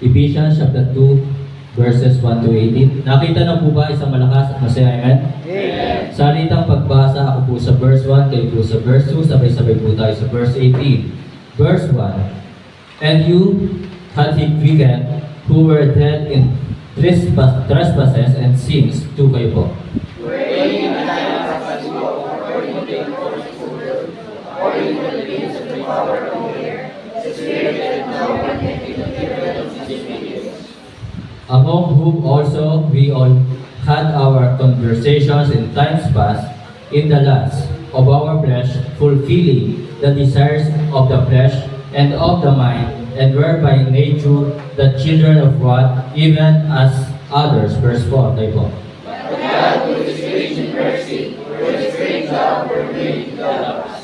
Ephesians chapter 2, verses 1 to 18. Nakita na po ba isang malakas at masaya? Amen? Amen. Salitang pagbasa, ako po sa verse 1, kayo po sa verse 2, sabay-sabay po tayo sa verse 18. Verse 1, and you hath he quickened, who were dead in trespasses and sins, to kayo po. Wherein I am as you according to the impossible will, according to the means of the power of the air, the Spirit that now worketh in the children of disobedience. Among whom also we all had our conversations in times past, in the lusts of our flesh, fulfilling the desires of the flesh and of the mind, and were by nature the children of wrath, even as others. Verse 4, tayo po. But God, who is rich in mercy, for his great love wherewith he loved us,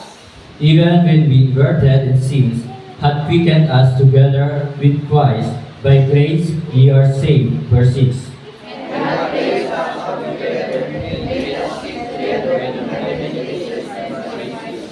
Even when we were dead in sins, hath quickened us together with Christ. By grace ye are saved. Verse 6. and hath raised us up together, and made us sit together in the heavenly places in Christ,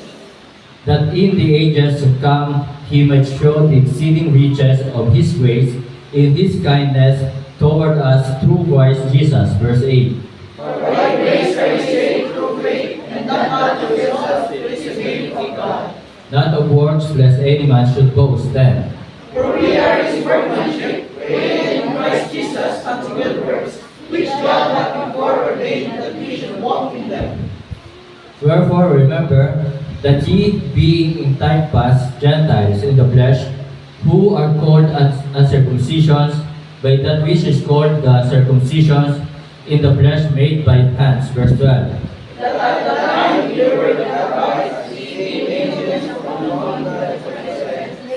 That in the ages to come he might show the exceeding riches of his grace in his kindness toward us through Christ Jesus. Verse 8. For by grace are ye saved through faith, and that not of yourselves, it is the gift of God. Not of works, lest any man should boast then. For we are his workmanship, created in Christ Jesus unto good works, which God hath before ordained that we should walk in them. Wherefore remember that ye, being in time past Gentiles in the flesh, who are called uncircumcisions, by that which is called the circumcisions in the flesh made by hands. Verse 12. That at the time you were without Christ, being aliens from among the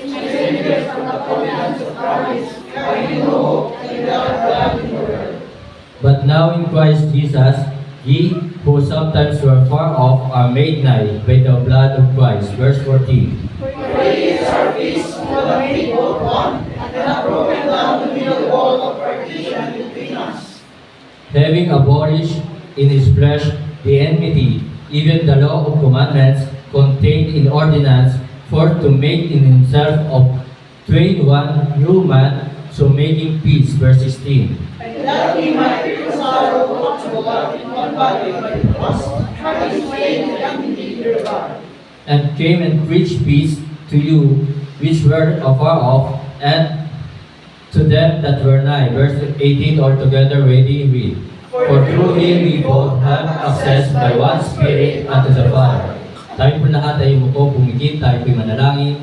strangers from the covenants of promise, having no hope and without God in the world. But now in Christ Jesus, ye who sometimes were far off are made nigh by the blood of Christ. Verse 14. For he is our peace, who hath made both one, and hath broken down the middle wall of partition between us, Having abolished in his flesh the enmity, even the law of commandments contained in ordinance, for to make in himself of twain one new man, so making peace. Verse 16. and that he might reconcile both to God in one body by the cross, having slain the enmity thereby. And came and preached peace to you which were afar off, and to them that were nigh. Verse 18, altogether ready read. For through him we both have access by one Spirit unto the Father. Tayo po lahat ay umupo, pumikit, tayo po'y manalangin.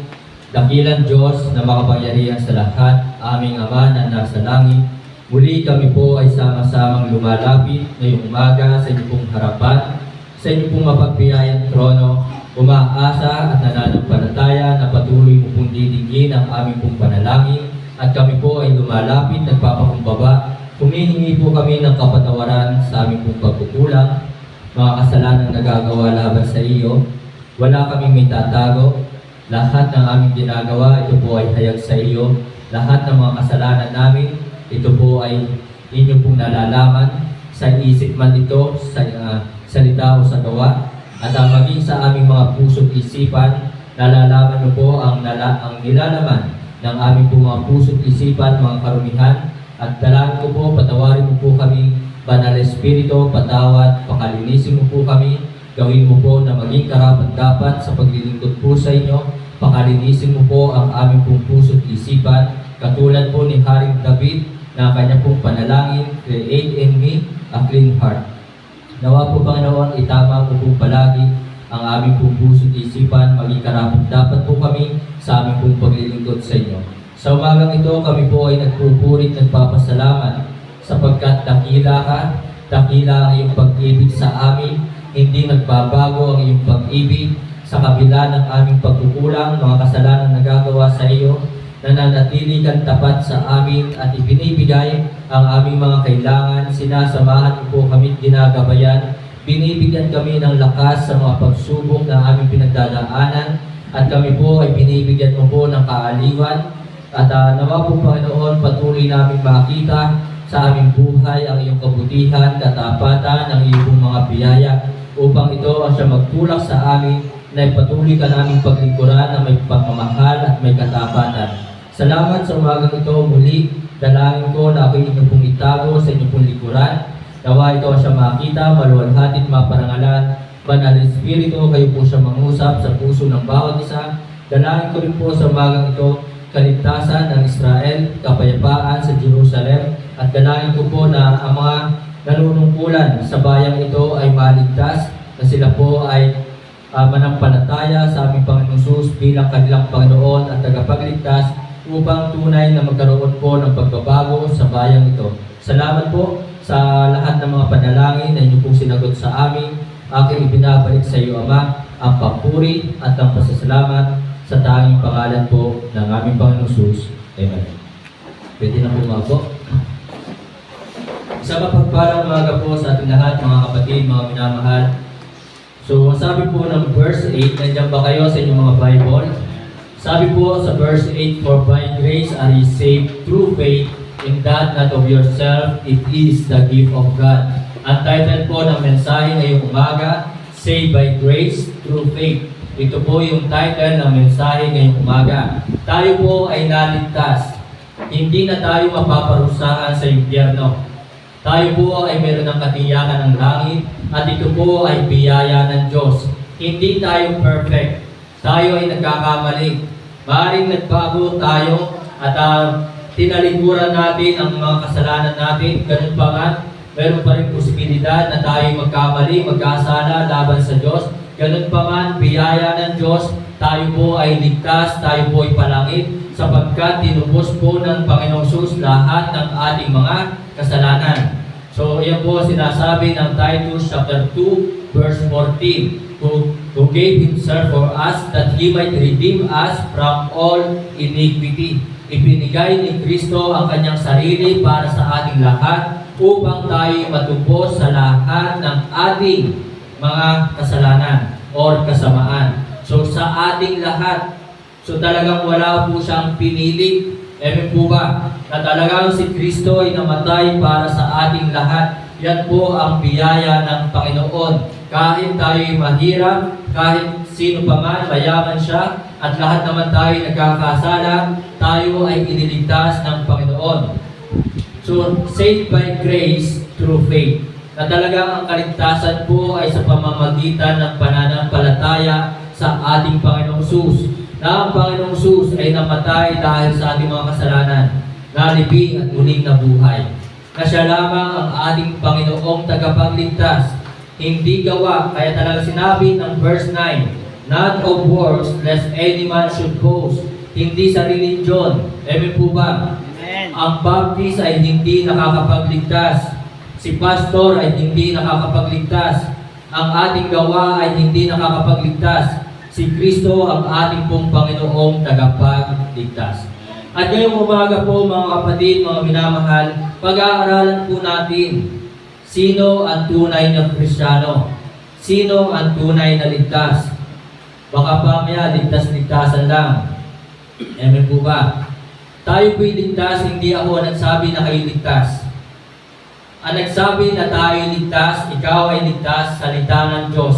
Dakilang Diyos na makapangyarihan sa lahat, aming Ama na nasa langit. Muli kami po ay sama-samang lumalapit ngayong umaga sa inyong pong harapan, sa inyong pong mapagpiyayang trono, umaasa at nananampalataya na patuloy mo pong didigin ang aming pong panalangin, at kami po ay lumalapit, nagpapakumbaba. Humihingi po kami ng kapatawaran sa aming pong pagkukulang, mga kasalanang nagagawa laban sa iyo. Wala kaming may tatago. Lahat ng aming ginagawa, ito po ay hayag sa iyo. Lahat ng mga kasalanan namin, ito po ay inyo pong nalalaman sa isip man ito, sa salita o sa gawa. At maging sa aming mga puso't isipan, nalalaman niyo po ang nilalaman ng aming pong mga puso't isipan, mga karumihan. At dalangin ko po, patawarin mo po kami, Banal Espiritu, patawad, pakalinisin mo po kami, gawin mo po na maging karapat-dapat sa paglilingkod po sa inyo, pakalinisin mo po ang aming pong puso't isipan, katulad po ni Haring David na kanya pong panalangin, create in me a clean heart. Nawa po Panginoon, itama po palagi ang aming pong puso't isipan, maging karapat-dapat po kami sa aming pong paglilingkod sa inyo. Sa umagang ito, kami po ay nagpupurit, nagpapasalamat sapagkat dakila ka, dakila ang iyong pag-ibig sa amin, hindi nagbabago ang iyong pag-ibig sa kabila ng aming pagkukulang, mga kasalanan nagagawa sa iyo, nananatili kang tapat sa amin at ibinibigay ang aming mga kailangan, sinasamahan mo po kami ginagabayan, binibigyan kami ng lakas sa mga pagsubok na aming pinagdadaanan, at kami po ay binibigyan mo po ng kaaliwan. At nawa po Panginoon, patuloy namin makita sa aming buhay ang iyong kabutihan, katapatan, ang iyong mga biyaya, upang ito ang siya magtulak sa amin na ipatuloy ka naming paglingkuran na may pagmamahal at may katapatan. Salamat sa umagang ito muli. Dalangin ko na ako'y inyong pong itago sa inyong pong likuran. Nawa ito siya makita, maluwalhati at maparangalan. Banal na Espiritu, kayo po siya mangusap sa puso ng bawat isa. Dalangin ko rin po sa umagang ito, kaligtasan ng Israel, kapayapaan sa Jerusalem. At dalangin ko po na ang mga nanunungkulan sa bayang ito ay maligtas, na sila po ay manampalataya sa aming Panginoong Jesus bilang kanilang Panginoon at tagapagligtas upang tunay na magkaroon po ng pagbabago sa bayang ito. Salamat po sa lahat ng mga panalangin na inyo pong sinagot sa amin. Aking ibinabalik sa iyo, Ama, ang papuri at ang pasasalamat sa tanging pangalan po ng aming Panginoong Jesus. Amen. Pwede na po. Sa mapagpalang umaga po sa ating lahat, mga kapatid, mga minamahal. So, sabi po ng verse 8, nandiyan ba kayo sa inyong mga Bible? Sabi po sa verse 8, "For by grace are ye saved through faith, in that not of yourself, it is the gift of God." Ang title po ng mensahe ngayong umaga, "Saved by grace through faith." Ito po yung title ng mensahe ngayong umaga. Tayo po ay naligtas. Hindi na tayo mapaparusahan sa impyerno. Tayo po ay meron ng katiyakan ng langit at ito po ay biyaya ng Diyos. Hindi tayo perfect. Tayo ay nagkakamali. Maaaring nagbago tayo at tinalikuran natin ang mga kasalanan natin. Ganun pa man, meron pa rin posibilidad na tayo magkamali, magkasala laban sa Diyos. Ganun pa man, biyaya ng Diyos, tayo po ay ligtas, tayo po ay palangit, sapagkat tinubos po ng Panginoong Jesus lahat ng ating mga kasalanan. So, yan po sinasabi ng Titus chapter 2, verse 14, who gave Himself for us that He might redeem us from all iniquity. Ibinigay ni Kristo ang Kanyang sarili para sa ating lahat upang tayo matubos sa lahat ng ating mga kasalanan or kasamaan. So, sa ating lahat, so talagang wala po siyang pinili. Amen po ba? Na talagang si Kristo ay namatay para sa ating lahat. Yan po ang biyaya ng Panginoon. Kahit tayo ay mahirap, kahit sino pa man, mayaman siya, at lahat naman tayo nagkakasala, tayo ay iniligtas ng Panginoon. So, saved by grace through faith. Na talagang ang kaligtasan po ay sa pamamagitan ng pananampalataya sa ating Panginoong Jesus. Na ang Panginoong Jesus ay namatay dahil sa ating mga kasalanan, nalibing at muling nabuhay. Na siya lamang ang ating Panginoong tagapagligtas, hindi gawa, kaya talaga sinabi ng verse 9, "Not of works, lest any man should boast." Hindi sa religion. Amen po ba? Amen. Ang baptist ay hindi nakakapagligtas. Si pastor ay hindi nakakapagligtas. Ang ating gawa ay hindi nakakapagligtas. Si Kristo ang ating pong Panginoong tagapagligtas. At ngayong umaga po, mga kapatid, mga minamahal, pag-aaralan po natin sino ang tunay na Kristiyano. Sino ang tunay na ligtas. Baka pamaya, ligtas-ligtasan lang. Amen po ba? Tayo po'y ligtas, hindi ako nagsabi na kayo ligtas. Ang nagsabi na tayo ligtas, ikaw ay ligtas, salita ng Diyos.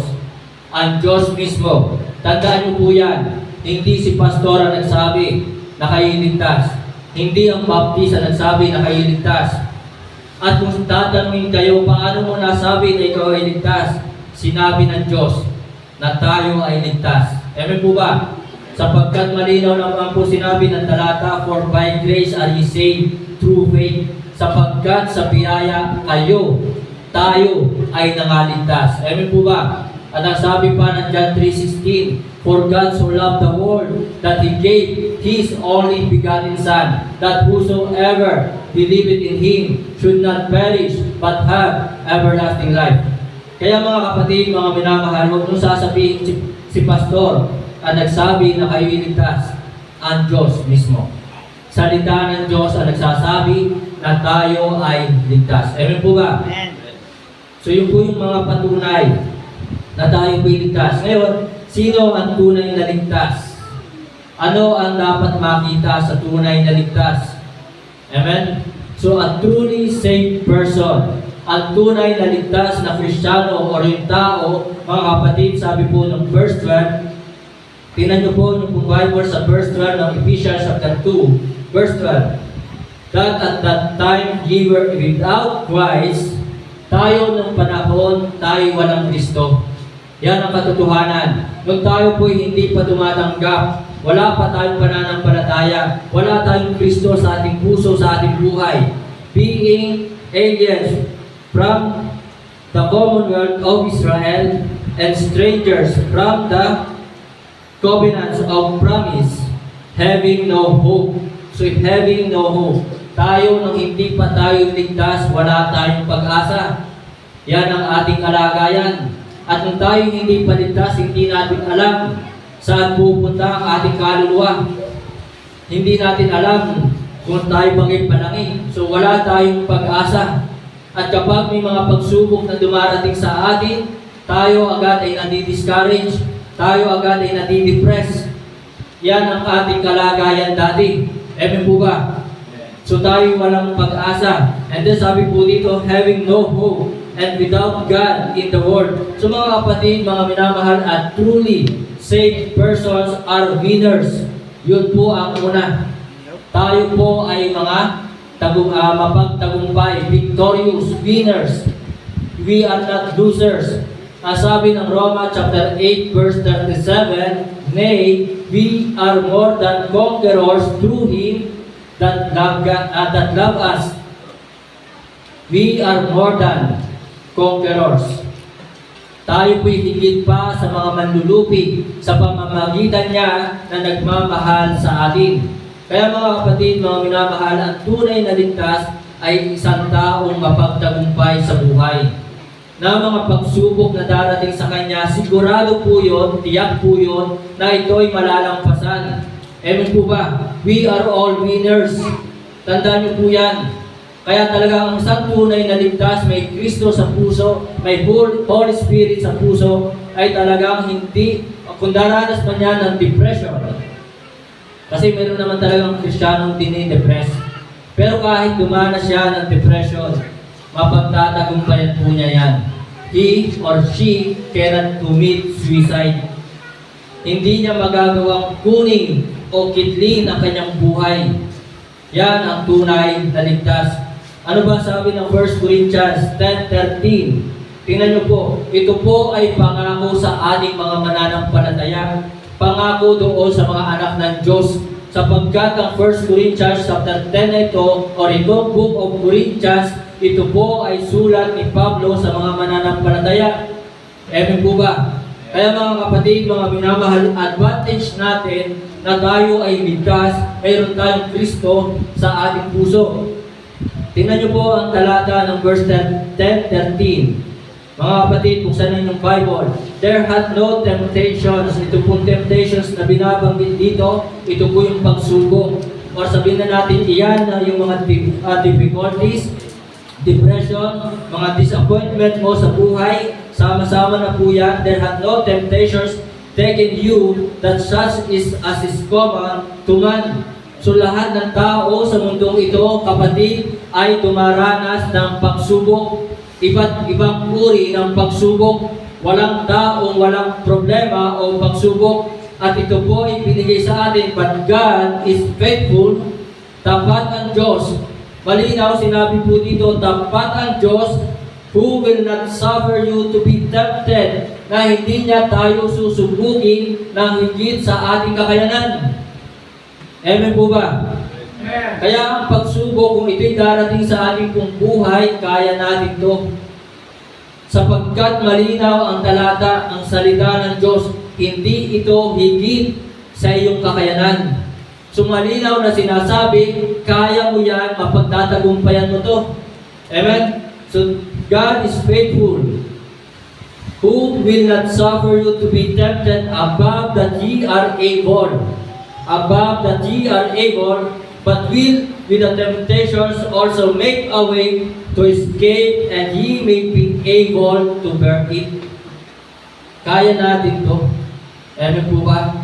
Ang Diyos mismo. Tandaan niyo po yan. Hindi si pastor ang nagsabi na kayo ligtas. Hindi ang baptist ang nagsabi na kayo ligtas. At kung tatanungin kayo, paano mo nasabi na ikaw ay ligtas? Sinabi ng Diyos na tayo ay ligtas. Amen po ba? Sapagkat malinaw naman po sinabi ng talata, "For by grace are ye saved through faith." Sapagkat sa biyaya tayo ay nangaligtas. Amen po ba? At ang sabi pa ng John 3:16, "For God so loved the world that He gave His only begotten Son, that whosoever believeth in Him should not perish, but have everlasting life." Kaya mga kapatid, mga minamahal, huwag nung sasabihin si pastor ang nagsabi na kayo iligtas. Ang Diyos mismo. Salita ng Diyos ang nagsasabi na tayo ay ligtas. Amen po ba? Amen. So yun po yung mga patunay na tayo po'y ligtas. Ngayon, sino ang tunay na ligtas? Ano ang dapat makita sa tunay na ligtas? Amen? So, a truly saved person, ang tunay na ligtas na Kristiyano o yung tao, mga kapatid, sabi po ng verse 12, tingnan niyo po yung Bible sa verse 12 ng Ephesians chapter 2, Verse 12. That at that time ye were without Christ, tayo ng panahon, tayo walang Kristo. Yan ang katotohanan. Nung tayo po'y hindi pa tumatanggap, wala pa tayong pananampalataya, wala tayong Kristo sa ating puso, sa ating buhay. Being aliens from the commonwealth of Israel and strangers from the covenants of promise, having no hope. So if having no hope, tayo nang hindi pa tayo ligtas, wala tayong pag-asa. Yan ang ating kalagayan. At nung tayo hindi pa ligtas, hindi natin alam saan pupunta ang ating kaluluwa. Hindi natin alam kung tayo bangay palangin. So wala tayong pag-asa. At kapag may mga pagsubok na dumarating sa atin, tayo agad ay nadi-discourage, tayo agad ay nadi-depress. Yan ang ating kalagayan dati. Amen po ba? So tayo walang pag-asa. And then sabi po dito, having no hope and without God in the world. So mga kapatid, mga minamahal, at truly saved persons are winners. Yun po ang una. Tayo po ay mga mapagtagumpay, victorious, winners. We are not losers. Sabi ng Roma chapter 8 verse 37, nay, we are more than conquerors through Him that love us. We are more than conquerors. Tayo po'y higit pa sa mga manlulupi sa pamamagitan niya na nagmamahal sa atin. Kaya mga kapatid, mga minamahal, ang tunay na ligtas ay isang taong mapagtagumpay sa buhay. Na mga pagsubok na darating sa kanya, sigurado po yun, tiyak po yun, na ito'y malalampasan. Amen po ba? We are all winners. Tandaan niyo po yan. Kaya talagang ang isang tunay na ligtas, may Kristo sa puso, may Holy Spirit sa puso, ay talagang hindi, kung daranas man yan ng depression. Kasi meron naman talagang Kristiyanong dinidepress. Pero kahit dumanas siya ng depression, mapagtatagumpayan po niya yan. He or she cannot commit suicide. Hindi niya magagawang kunin o kitlin ang kanyang buhay. Yan ang tunay na ligtas. Ano ba sabi ng 1 Corinthians 10:13? Tingnan niyo po, ito po ay pangako sa ating mga mananampalataya. Pangako doon sa mga anak ng Diyos. Sapagkat ang 1 Corinthians chapter 10 na ito, o itong book of Corinthians, ito po ay sulat ni Pablo sa mga mananampalataya. Amen po ba? Kaya mga kapatid, mga minamahal, advantage natin na tayo ay ligtas, mayroon tayong Kristo sa ating puso. Tingnan niyo po ang talata ng verse 10:13. Mga kapatid, buksan niyo yung Bible. There had no temptations. Ito pong temptations na binabanggit dito, ito po yung pagsubok. Or sabihin na natin, iyan na yung mga difficulties, depression, mga disappointment mo sa buhay, sama-sama na po yan. There had no temptations taken you that such is as is common to man. So lahat ng tao sa mundong ito, kapatid, ay dumaranas ng pagsubok, iba't ibang uri ng pagsubok. Walang taong walang problema o pagsubok. At ito po ay binigay sa atin, but God is faithful. Tapat ang Diyos. Malinaw, sinabi po dito, tapat ang Diyos who will not suffer you to be tempted, na hindi niya tayo susubukin ng higit sa ating kakayanan. Amen po ba? Amen. Kaya ang pagsubok, kung ito'y darating sa ating pong buhay, kaya natin to. Sapagkat malinaw ang talata, ang salita ng Diyos, hindi ito higit sa iyong kakayanan. So malinaw na sinasabi, kaya mo yan, mapagtatagumpayan mo to. Amen? So God is faithful, who will not suffer you to be tempted above that ye are able. Above that ye are able, but will with the temptations also make a way to escape, and ye may be able to bear it. Kaya natin to. Amen po ba?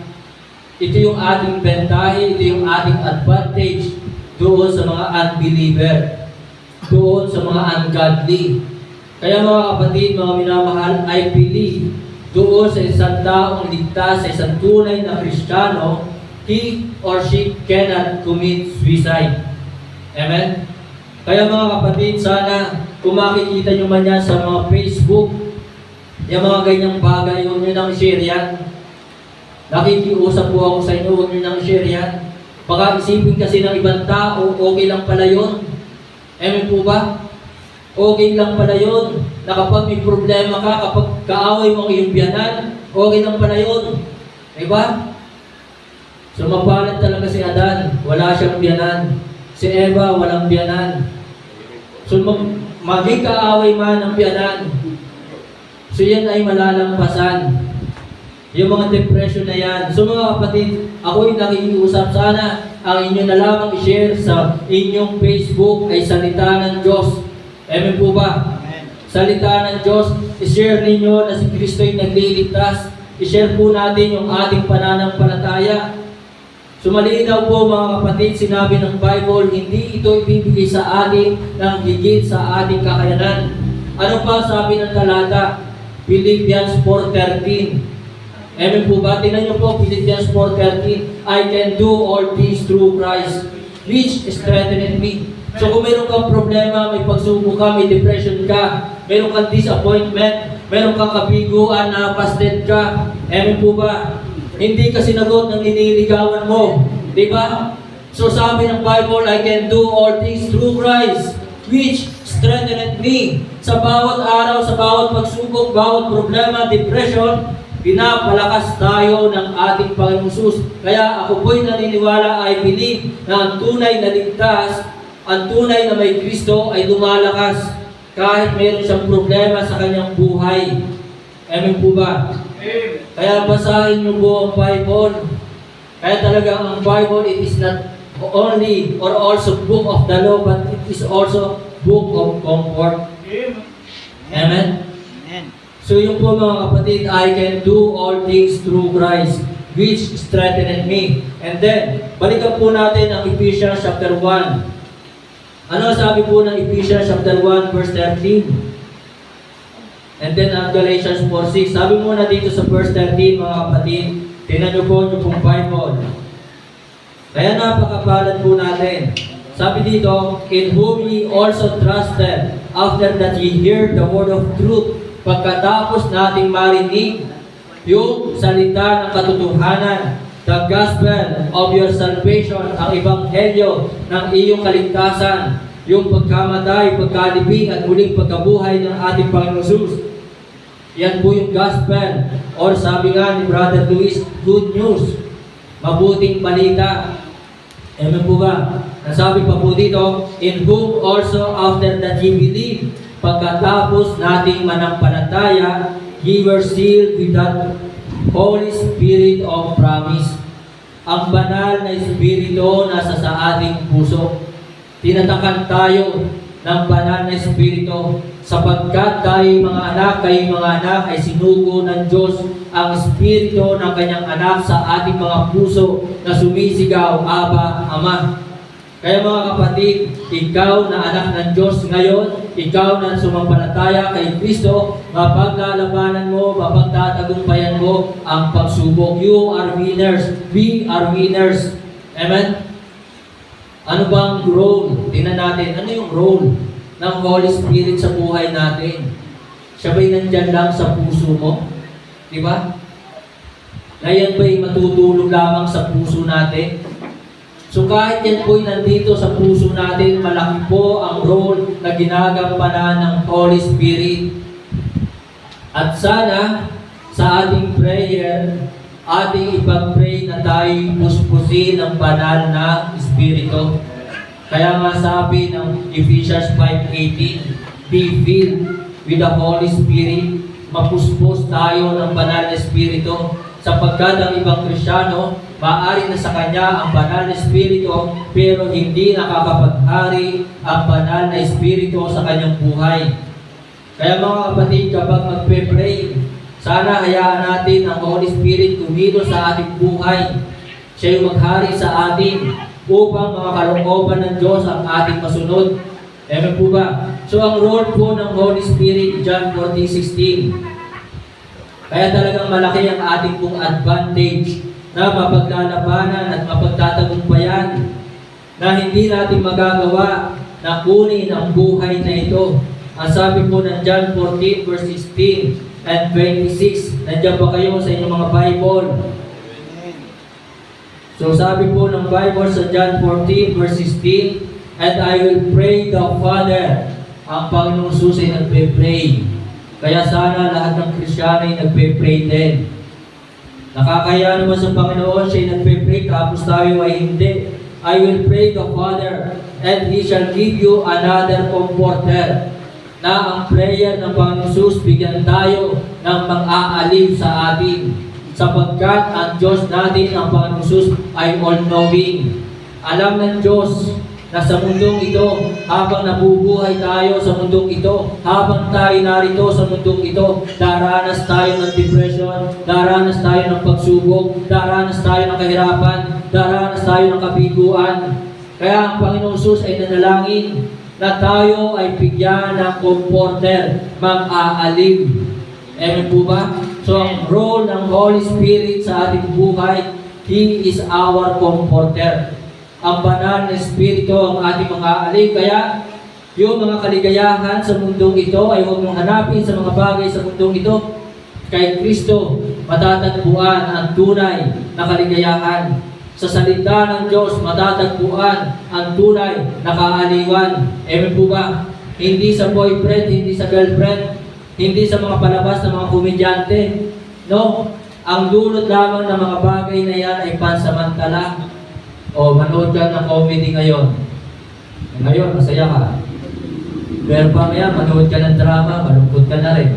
Ito yung ating bentahe, ito yung ating advantage doon sa mga unbeliever, doon sa mga ungodly. Kaya mga kapatid, mga minamahal, I believe doon sa isang taong ligtas, sa isang tunay na Kristiyano, he or she cannot commit suicide. Amen? Kaya mga kapatid, sana kung makikita nyo man yan sa mga Facebook, yung mga ganyang bagay, huwag nyo nang share yan. Nakikiusap po ako sa inyo, huwag nyo nang share yan. Baka isipin kasi ng ibang tao, okay lang pala yun. Amen po ba? Okay lang pala yun. Na kapag may problema ka, kapag kaaway mo ang iyong biyanan, okay lang pala yun. Diba? So mapalat talaga si Adan, wala siyang biyanan. Si Eva, walang biyanan. So maging kaaway man ang biyanan, so yan ay malalampasan. Yung mga depression na yan. So mga kapatid, ako'y nakikiusap, sana ang inyo na lamang i-share sa inyong Facebook ay salita ng Diyos. Amen po ba? Amen. Salita ng Diyos, i-share ninyo na si Kristo ay nagliligtas. I-share po natin yung ating pananampalataya. So malinaw po mga kapatid, sinabi ng Bible, hindi ito ibibigay sa atin ng higit sa ating kakayanan. Ano pa sabi ng talata? Philippians 4:13. Amen po ba? Tingnan nyo po, Philippians 4:13. I can do all things through Christ, which strengtheneth me. So kung meron kang problema, may pagsubok ka, may depression ka, meron kang disappointment, meron kang kabiguan na busted ka, amen po ba? Hindi ka sinagot ng niniligawan mo. Di ba? So sabi ng Bible, I can do all things through Christ, which strengtheneth me. Sa bawat araw, sa bawat pagsubok, bawat problema, depression, pinapalakas tayo ng ating Panginoong Hesus. Kaya ako po'y naniniwala, I believe na ang tunay na ligtas, ang tunay na may Kristo ay lumalakas kahit mayroon siyang problema sa kanyang buhay. Amen po ba? Kaya basahin niyo po ang Bible. Kaya talaga ang Bible, it is not only or also book of the law, but it is also book of comfort. Amen? Amen. So yung po mga kapatid, I can do all things through Christ, which strengtheneth me. And then, balikan po natin ang Ephesians chapter 1. Ano sabi po ng Ephesians chapter 1 verse 13? And then ang Galatians 4:6. Sabi muna dito sa verse 13 mga kapatid, tingnan nyo po yung pong Bible. Kaya napakapalad po natin. Sabi dito, in whom ye also trusted, after that ye heard the word of truth, pagkatapos nating marinig yung salita ng katotohanan, the gospel of your salvation, ang ebanghelyo ng iyong kaligtasan, yung pagkamatay, pagkalibing at muling pagkabuhay ng ating Panginoon Hesus. Yan po yung gospel, or sabi nga ni Brother Luis, good news, mabuting balita. Amen po ba? Nasabi pa po dito, in whom also after that ye believe, pagkatapos nating manampalataya, ye were sealed with that Holy Spirit of promise. Ang banal na Espiritu nasa sa ating puso. Tinatakan tayo ng banal na Espiritu sapagkat kayo mga anak ay sinugo ng Diyos ang Espiritu ng kanyang anak sa ating mga puso na sumisigaw, Aba, Ama. Kaya mga kapatid, ikaw na anak ng Diyos ngayon, ikaw na sumampalataya kay Kristo, mapaglalabanan mo, mapagtatagumpayan mo ang pagsubok. You are winners. We are winners. Amen? Ano bang role? Tingnan natin, ano yung role ng Holy Spirit sa buhay natin? Siya ba'y nandyan lang sa puso mo? Di ba? Na yan ba'y matutulog lamang sa puso natin? So kahit yan po'y nandito sa puso natin, malaki po ang role na ginagampanan ng Holy Spirit. At sana, sa ating prayer, ating ipag-pray na tayo'y puspusin ng banal na Espiritu. Kaya nga sabi ng Ephesians 5:18, be filled with the Holy Spirit. Mapuspos tayo ng banal na Espiritu. Sapagkat ang ibang Kristyano, maaari na sa kanya ang banal na Espiritu, pero hindi nakakapaghari ang banal na Espiritu sa kanyang buhay. Kaya mga kapatid, kapag magpe-pray, sana hayaan natin ang Holy Spirit kumilos sa ating buhay. Siya yung maghari sa atin upang mga kalooban ng Diyos ang ating masunod. Amen po ba? So ang role po ng Holy Spirit, John 14:16. Kaya talagang malaki ang ating pong advantage na mapaglalabanan at mapagtatagumpayan, na hindi natin magagawa na kunin ang buhay na ito. Ang sabi po ng John 14 verse 16 and 26, nandiyan ba kayo sa inyong mga Bible? So sabi po ng Bible sa John 14 verse 16, and I will pray the Father. Ang Panginoong Jesus ay nagpe-pray. Kaya sana lahat ng Kristiyano ay nagpe-pray din. Nakakaya naman sa Panginoon, siya ay nagpe-pray, tapos tayo ay hindi. I will pray the Father, and He shall give you another comforter. Na ang prayer ng Panginoon Jesus, bigyan tayo ng mag-aaliw sa atin. Sapagkat ang Diyos natin, ang Panginoon Jesus, ay all-knowing. Alam ng Diyos na sa mundong ito, habang nabubuhay tayo sa mundong ito, habang tayo narito sa mundong ito, daranas tayo ng depression, daranas tayo ng pagsubok, daranas tayo ng kahirapan, daranas tayo ng kabiguan. Kaya ang Panginoon Jesus ay nanalangin na tayo ay bigyan ng comforter, mag-aaliw. Amen po ba? So ang role ng Holy Spirit sa ating buhay, He is our comforter. Ang banal na Espiritu ang ating mga aaliw. Kaya yung mga kaligayahan sa mundong ito ay huwag mong hanapin sa mga bagay sa mundong ito. Kay Kristo matatagpuan ang tunay na kaligayahan. Sa salita ng Diyos, matatagpuan ang tunay na kaaliwan. Amen po ba? Hindi sa boyfriend, hindi sa girlfriend, hindi sa mga palabas ng mga komedyante. No? Ang dulot lamang ng mga bagay na yan ay pansamantala. O, manood ka ng comedy ngayon. Ngayon, masaya ka. Pero pamaya, manood ka ng drama, malungkot ka na rin.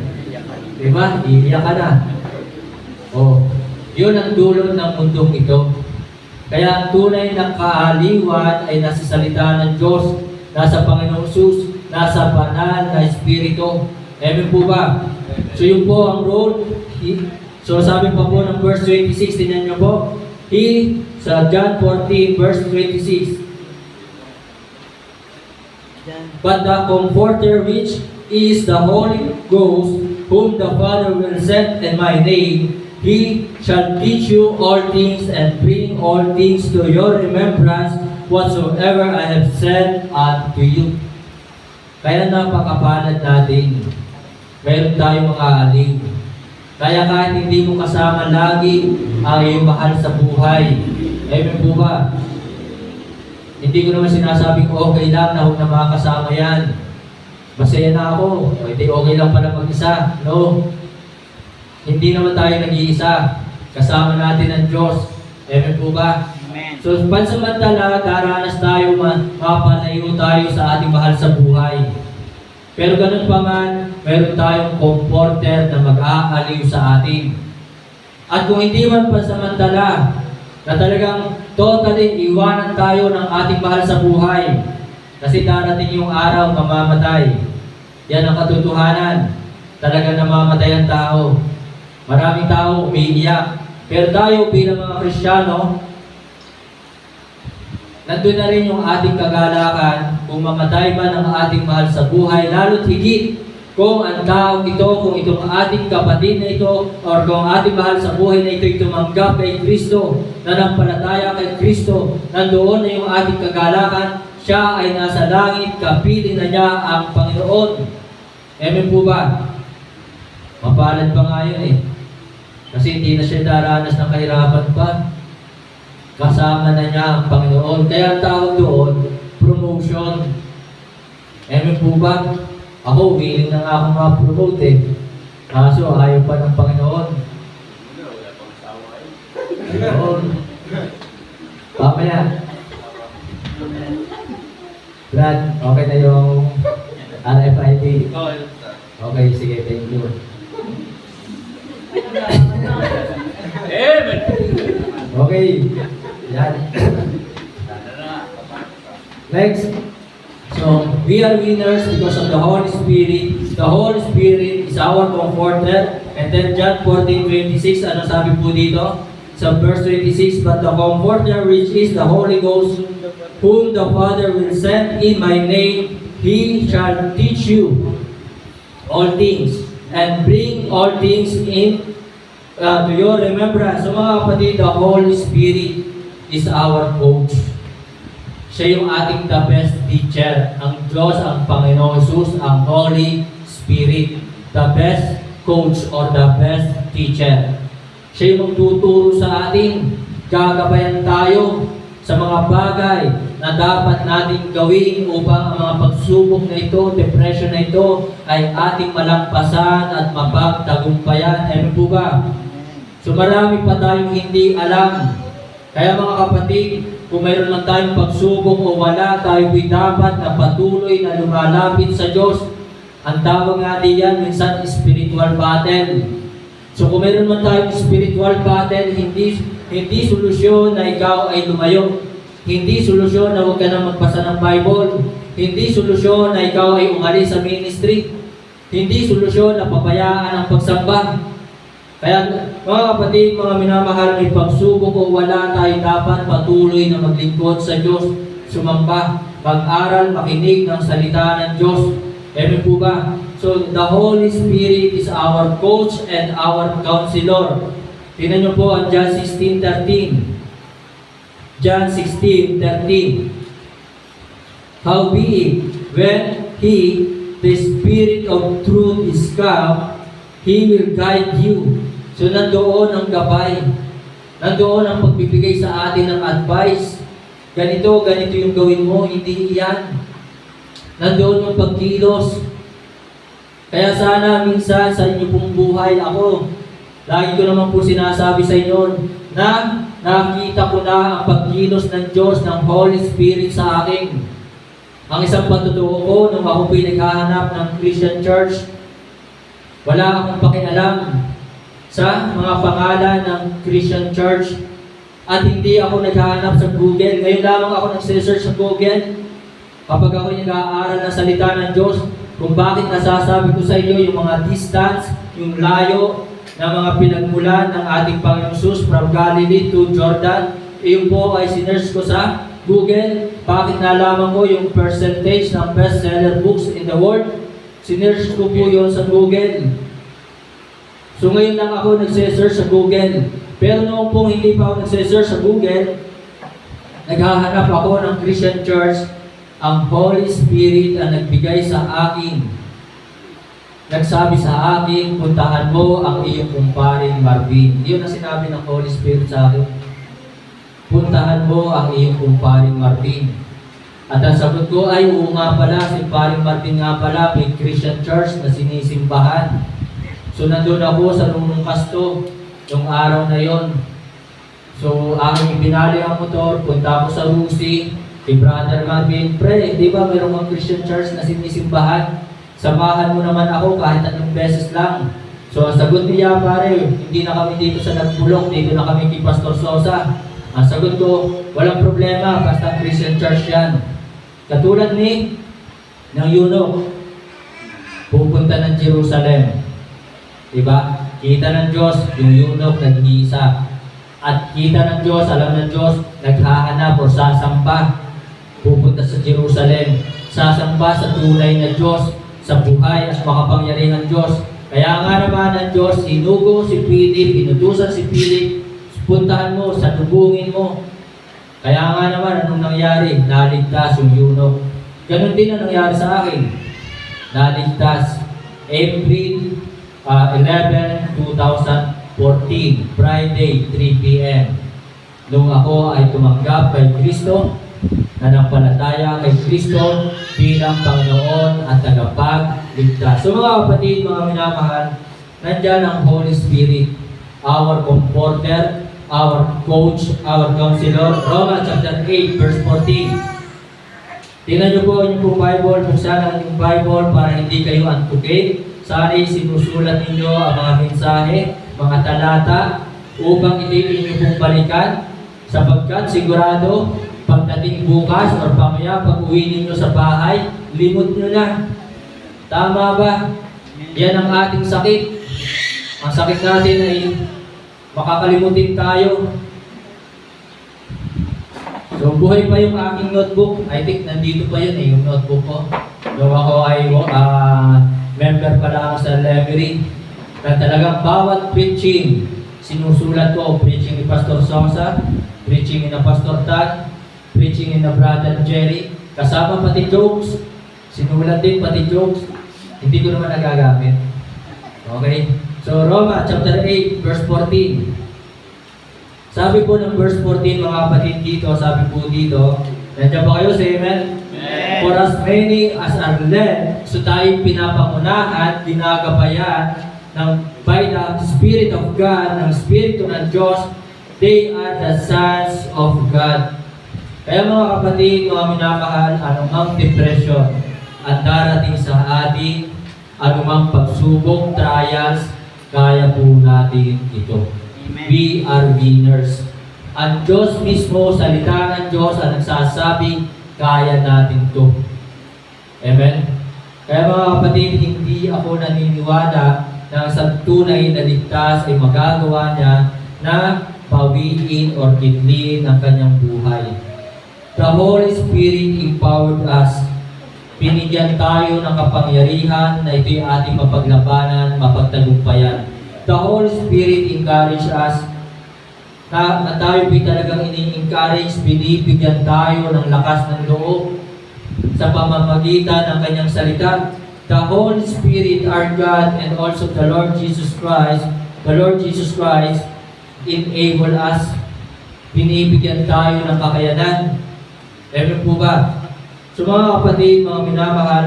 Diba? Iiyak ka na. O, yun ang dulot ng mundong ito. Kaya ang tunay na kaaliwan ay nasa salita ng Diyos, nasa Panginoong Jesus, nasa banal na Espiritu. Amen po ba? So yun po ang role. So sabi pa po ng verse 26, tingnan nyo po. He, sa John 14 verse 26, but the Comforter, which is the Holy Ghost, whom the Father will send in my name, He shall teach you all things and bring all things to your remembrance whatsoever I have said unto you. Kaya napakapalad natin. Meron tayong mga aaliw. Kaya kahit hindi mo kasama lagi ang iyong mahal sa buhay. Amen po ba? Hindi ko naman sinasabing okay lang na huwag na makakasama yan. Masaya na ako. O hindi okay lang pala mag-isa. No. Hindi naman tayo nag-iisa. Kasama natin ang Diyos. Amen po ba? Amen. So, pansamantala, daranas tayo, mapalayo tayo sa ating mahal sa buhay. Pero ganun pa man, meron tayong comforter na mag-aaliw sa atin. At kung hindi man pansamantala, na talagang totally iwanan tayo ng ating mahal sa buhay, kasi darating yung araw, mamamatay. Yan ang katotohanan. Talaga namamatay ang tao. Maraming tao umiiyak. Pero tayo bilang mga Kristiyano, nandun na rin yung ating kagalakan kung mamatay man ang ating mahal sa buhay, lalo't higit kung ang tao ito, kung itong ating kapatid na ito, or kung ang ating mahal sa buhay na ito ay tumanggap kay Kristo, nanampalataya kay Kristo, nandoon na yung ating kagalakan, siya ay nasa langit, kapiling na niya ang Panginoon. Amen po ba? Mapalad pa nga yun eh. Kasi hindi na siya daranas ng kahirapan pa. Kasama na niya ang Panginoon. Kaya ang tawag doon, promotion. Amen po ba? Ako, willing na nga akong ma-promote eh. Kaso, ayaw pa ng Panginoon. Ayun. Pamaya. Brad, okay na yung RFID. Okay, sige, thank you. Okay. Yan. Next. So, we are winners because of the Holy Spirit. The Holy Spirit is our comforter. And then John 14:26, ano sabi po dito? Sa verse 26, but the Comforter, which is the Holy Ghost, whom the Father will send in my name, He shall teach you all things, and bring all things in To your remembrance, so mga kapatid, the Holy Spirit is our coach. Siya yung ating the best teacher. Ang Diyos, ang Panginoong Jesus, ang Holy Spirit. The best coach or the best teacher. Siya yung magtuturo sa atin. Gagabayan tayo sa mga bagay na dapat natin gawin upang ang mga pagsubok na ito, depression na ito, ay ating malampasan at mapagtagumpayan. Amen po ba? So marami pa tayong hindi alam. Kaya mga kapatid, kung mayroon man tayong pagsubok o wala, tayo ay dapat na patuloy na lumalapit sa Diyos. Ang tawag nga diyan, minsan spiritual battle. So kung mayroon man tayong spiritual battle, hindi solusyon na ikaw ay lumayo. Hindi solusyon na huwag ka na magbasa ng Bible. Hindi solusyon na ikaw ay umalis sa ministry. Hindi solusyon na pabayaan ang pagsamba. Kaya mga kapatid, mga minamahal, may pagsubok o wala, tayo dapat patuloy na maglingkod sa Diyos, sumamba, mag-aral, makinig ng salita ng Diyos. Amen po ba? So, the Holy Spirit is our coach and our counselor. Tingnan niyo po ang John 16:13. John 16:13. Howbeit, when He, the Spirit of truth, is come, He will guide you. So, nandoon ang gabay. Nandoon ang pagbibigay sa atin ng advice. Ganito yung gawin mo, hindi iyan. Nandoon yung pagkilos. Kaya sana minsan sa inyo pong buhay lagi ko naman po sinasabi sa inyo na nakita ko na ang pagkilos ng Diyos, ng Holy Spirit sa akin. Ang isang patutuo ko, nung ako pinaghahanap ng Christian Church, wala akong pakialam sa mga pangalan ng Christian Church at hindi ako naghahanap sa Google. Ngayon lamang ako nagsisearch sa Google kapag ako nag-aaral ng salita ng Diyos kung bakit nasasabi ko sa inyo yung mga distance, yung layo na mga pinagmulan ng ating Panginoong Jesus from Galilee to Jordan. Iyon po ay sinearch ko sa Google. Bakit nalaman ko yung percentage ng bestseller books in the world? Sinearch ko po yun sa Google. So ngayon lang ako nagse-search sa Google. Pero noong pong hindi pa ako nagse-search sa Google, naghahanap ako ng Christian Church. Ang Holy Spirit ang nagbigay sa akin. Nagsabi sa akin, puntahan mo ang iyong kumparing Marvin. Yun ang sinabi ng Holy Spirit sa akin. Puntahan mo ang iyong kumparing Marvin. At ang sagot ko ay, oo nga pala, si paring Marvin nga pala, may Christian Church na sinisimbahan. So nandun ako sa Lunong Kasto, yung araw na yon. So aking ibinali ang motor, punta ako sa Rusi, kay Brother Marvin, pre, di ba mayroong mga Christian Church na sinisimbahan? Samahan mo naman ako kahit anong beses lang. So ang sagot niya, pare, hindi na kami dito sa Nagpulok, dito na kami kay Pastor Sosa. Ang sagot ko, walang problema, basta Christian Church yan. Katulad ng eunuch, pupunta ng Jerusalem. Diba? Kita ng Diyos, yung eunuch nag-iisa. At kita ng Diyos, alam ng Diyos, naghahanap o sasamba. Pupunta sa Jerusalem. Sasamba sa tunay na Diyos, sa buhay at makapangyarihan Diyos. Kaya nga naman ng Diyos, sinugo si Philip, inutusan si Philip, puntahan mo, salubungin mo. Kaya nga naman, anong nangyari? Naligtas yung eunuch. Ganon din ang nangyari sa akin. Naligtas. April 11, 2014, Friday, 3 p.m. Nung ako ay tumanggap kay Kristo, nanampalataya kay Kristo bilang Panginoon at tagapagligtas. So mga kapatid, mga minamahal, nandyan ang Holy Spirit, our comforter, our coach, our counselor. Romans chapter 8, verse 14. Tingnan niyo po yung Bible, buksan ang inyong Bible para hindi kayo antukin. Sana'y sinusulat ninyo ang mga mensahe, mga talata, upang hindi ninyo pong balikan, sapagkat sigurado, pagdating bukas o pamaya, pag-uwi ninyo sa bahay, limot nyo na. Tama ba? Yan ang ating sakit. Ang sakit natin ay makakalimutin tayo. So, buhay pa yung aking notebook. I think nandito pa yun yung notebook ko. Nung ako ay member pala ako sa library, na talagang bawat preaching, sinusulat ko, preaching ni Pastor Sosa, preaching ni na Pastor Tan, preaching ni na Brother Jerry, kasama pati jokes, sinulat din pati jokes, hindi ko naman nagagamit. Okay? So, Roma chapter 8, verse 14. Sabi po ng verse 14, mga kapatid dito, sabi po dito, nandiyan ba kayo? Say amen? Amen. For as many as are led, so tayo pinapangunahan, ginagabayan by the Spirit of God, ng Espiritu ng Diyos, they are the sons of God. Kaya mga kapatid, mga minamahal, anumang depression ang darating sa atin, anumang pagsubok, trials, kaya po natin ito. Amen. We are winners. Ang Diyos mismo, salita ng Diyos ang nagsasabi, kaya natin to. Amen? Kaya mga kapatid, hindi ako naniniwala na sa tunay na ligtas ay magagawa niya na pawiin or kidliin ang kanyang buhay. The Holy Spirit empowered us. Binigyan tayo ng kapangyarihan na ito'y ating mapaglabanan, mapagtagumpayan. The Holy Spirit encourage us na tayo ba'y talagang ini-encourage, binibigyan tayo ng lakas ng loob sa pamamagitan ng kanyang salita. The Holy Spirit, our God, and also the Lord Jesus Christ enable us, binibigyan tayo ng kakayanan. Amen po ba? So mga kapatid, mga minamahal,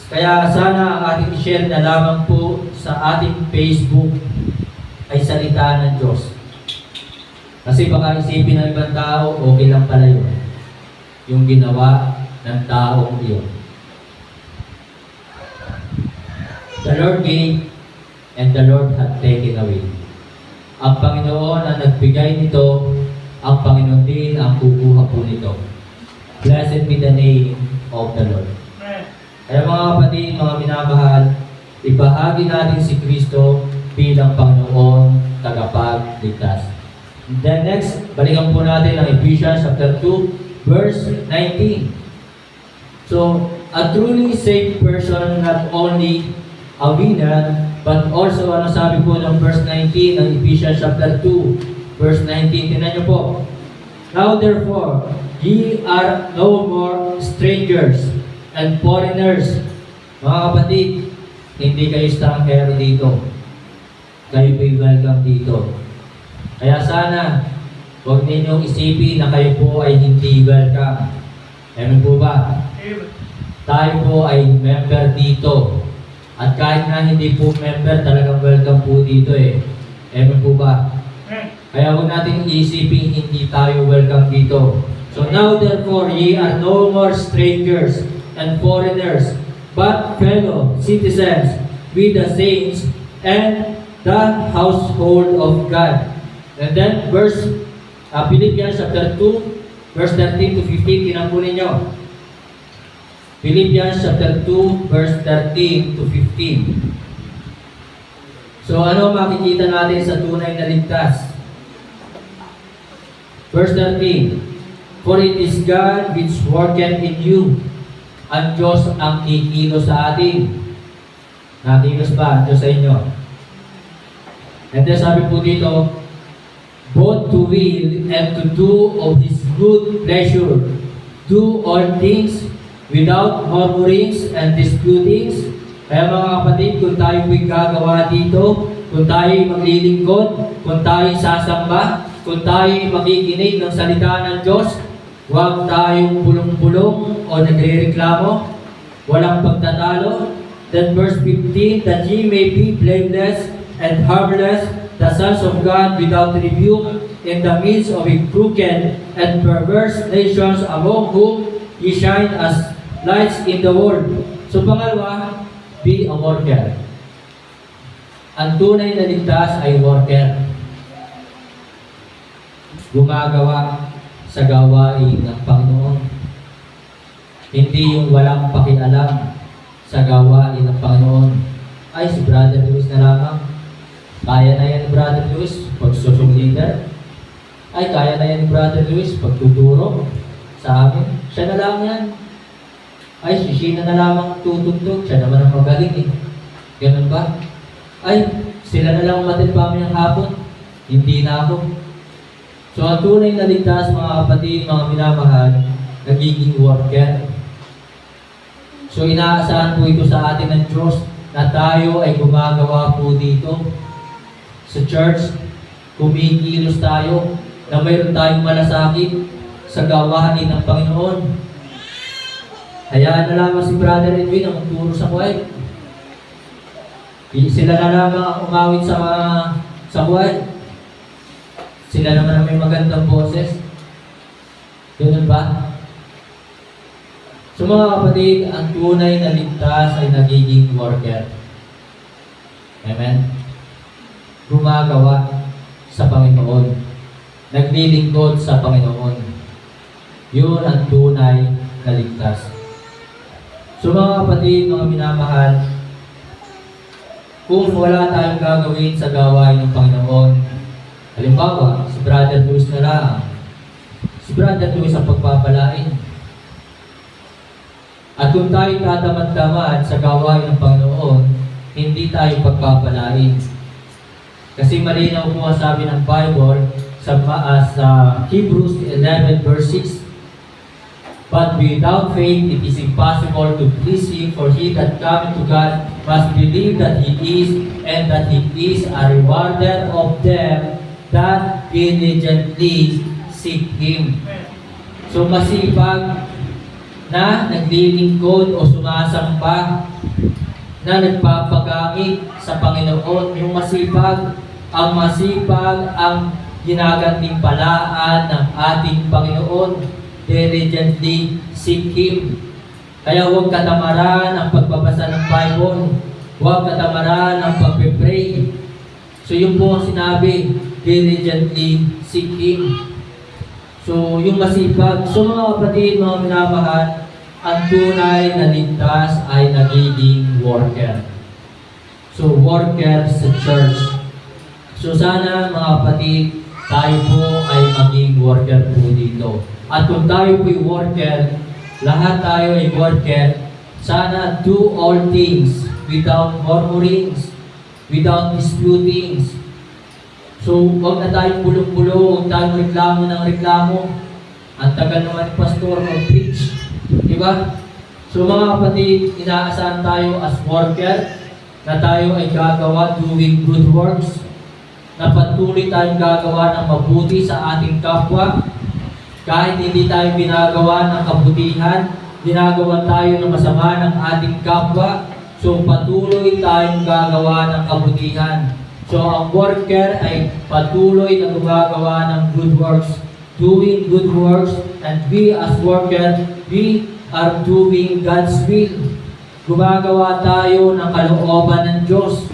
kaya sana ang ating share na lamang po sa ating Facebook ay salita ng Diyos. Kasi baka isipin ng ibang tao, okay lang pala yun. Yung ginawa ng taong iyon. The Lord gave and the Lord had taken away. Ang Panginoon ang nagbigay nito, ang Panginoon din ang kukuha po nito. Blessed be the name of the Lord. Kaya mga kapatid, mga minamahal, ibahagi natin si Kristo bilang Panginoon tagapagligtas. Then next, balikan po natin ang Ephesians chapter 2, verse 19. So, a truly saved person, not only a winner, but also, ano sabi po ng verse 19 ng Ephesians chapter 2, verse 19. Tingnan niyo po. Now therefore, ye are no more strangers and foreigners. Mga kapatid, hindi kayo stranger dito. Kayo po'y welcome dito. Kaya sana, huwag ninyong isipin na kayo po ay hindi welcome. Amen po ba? Tayo po ay member dito. At kahit na hindi po member, talagang welcome po dito eh. Amen po ba? Kaya huwag natin isipin hindi tayo welcome dito. So now therefore, ye are no more strangers and foreigners, but fellow citizens with the saints and the household of God. And then Philippians chapter 2, verse 13 to 15, tinampunin nyo. Philippians chapter 2, verse 13 to 15. So ano makikita natin sa tunay na ligtas? Verse 13, for it is God which worketh in you. Ang Diyos ang kikilos sa atin. Nakikilos ba ang Diyos sa inyo? And then sabi po dito, both to will and to do of His good pleasure. Do all things without murmurings and disputings. Kaya mga kapatid, kung tayo po'y gagawa dito, kung tayo'y maglilingkod, kung tayo'y sasamba, kung tayo'y makikinig ng salita ng Diyos, huwag tayong pulong-pulong o nagre-reklamo, walang pagtatalo. Then verse 15, that ye may be blameless and harmless, the sons of God without rebuke, in the midst of a crooked and perverse nations, among whom ye shine as lights in the world. So pangalawa, be a worker. Ang tunay na ligtas ay worker. Gumagawa sa gawain ng Panginoon. Hindi yung walang pakialam sa gawain ng Panginoon. Ay, si Brother Luis na lamang. Kaya na yan ni Brother Luis pag social leader. Ay, kaya na yan ni Brother Luis pag tuturo sa amin. Siya na lang yan. Ay, si Sheena na lamang tutugtog. Siya naman ang magaling eh. Ganun ba? Ay, Sila na lang umatid pa ng hapon, hindi na ako. So ang tunay na ligtas, mga kapatid, mga minamahal, nagiging worker. So inaasahan po ito sa atin ng Diyos na tayo ay gumagawa po dito sa church. Kumikilos tayo na mayroon tayong malasakit sa gawain ng Panginoon. Hayaan na lamang si Brother Edwin ang turo sa choir. Sila na lamang ang umawit sa choir. Sila naman ang may magandang boses. Ganun ba? So mga kapatid, ang tunay na ligtas ay nagiging worker. Amen? Gumagawa sa Panginoon. Naglilingkod sa Panginoon. Yun ang tunay na ligtas. So mga kapatid, mga minamahal, kung wala tayong gagawin sa gawain ng Panginoon, halimbawa, si Brother Luis na lang, si Brother Luis ang pagpapalain. At kung tayo tatamad-tamad sa gawain ng Panginoon, hindi tayo pagpapalain. Kasi malinaw po ang sabi ng Bible sa Hebrews 11 verse 6. But without faith it is impossible to please Him, for he that cometh to God must believe that He is, and that He is a rewarder of them that diligently seek Him. So masipag na naglilingkod o sumasamba, na nagpapagamit sa Panginoon, yung masipag ang ginagantimpalaan ng ating Panginoon, diligently seek Him. Kaya huwag katamaran ang pagbabasa ng Bible, huwag katamaran ang pagpe-pray. So yun po ang sinabi, diligently seek Him. So yung masipag, so mga kapatid, mga minamahal, ang tunay na ligtas ay nagiging worker. So, worker sa church. So, sana mga kapatid, tayo po ay maging worker po dito. At kung tayo po ay worker, lahat tayo ay worker, sana do all things without murmurings, without disputings. So, huwag na tayong bulong-bulong, huwag tayong reklamo ng reklamo. Ang tagal naman pastor mag-preach. Diba? So mga kapatid, inaasahan tayo as worker na tayo ay gagawa doing good works, na patuloy tayong gagawa ng mabuti sa ating kapwa. Kahit hindi tayo ginagawa ng kabutihan, ginagawa tayo ng masama ng ating kapwa, so patuloy tayong gagawa ng kabutihan. So ang worker ay patuloy na gumagawa ng good works, doing good works, and we as worker, we are doing God's will. Gumagawa tayo ng kalooban ng Diyos.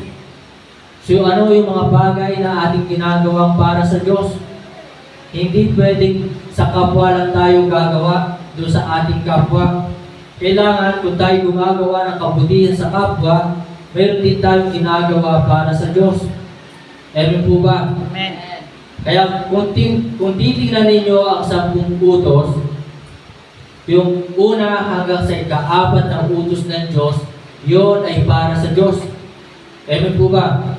So ano yung mga bagay na ating ginagawang para sa Diyos? Hindi pwedeng sa kapwa lang tayo gagawa, doon sa ating kapwa. Kailangan kung tayo gumagawa ng kabutihan sa kapwa, meron din tayong ginagawa para sa Diyos. Amen po ba? Amen. Kaya kung titingnan ninyo ang 10 utos, yung una hanggang sa ika-4 na utos ng Diyos, yun ay para sa Diyos. Amen po ba?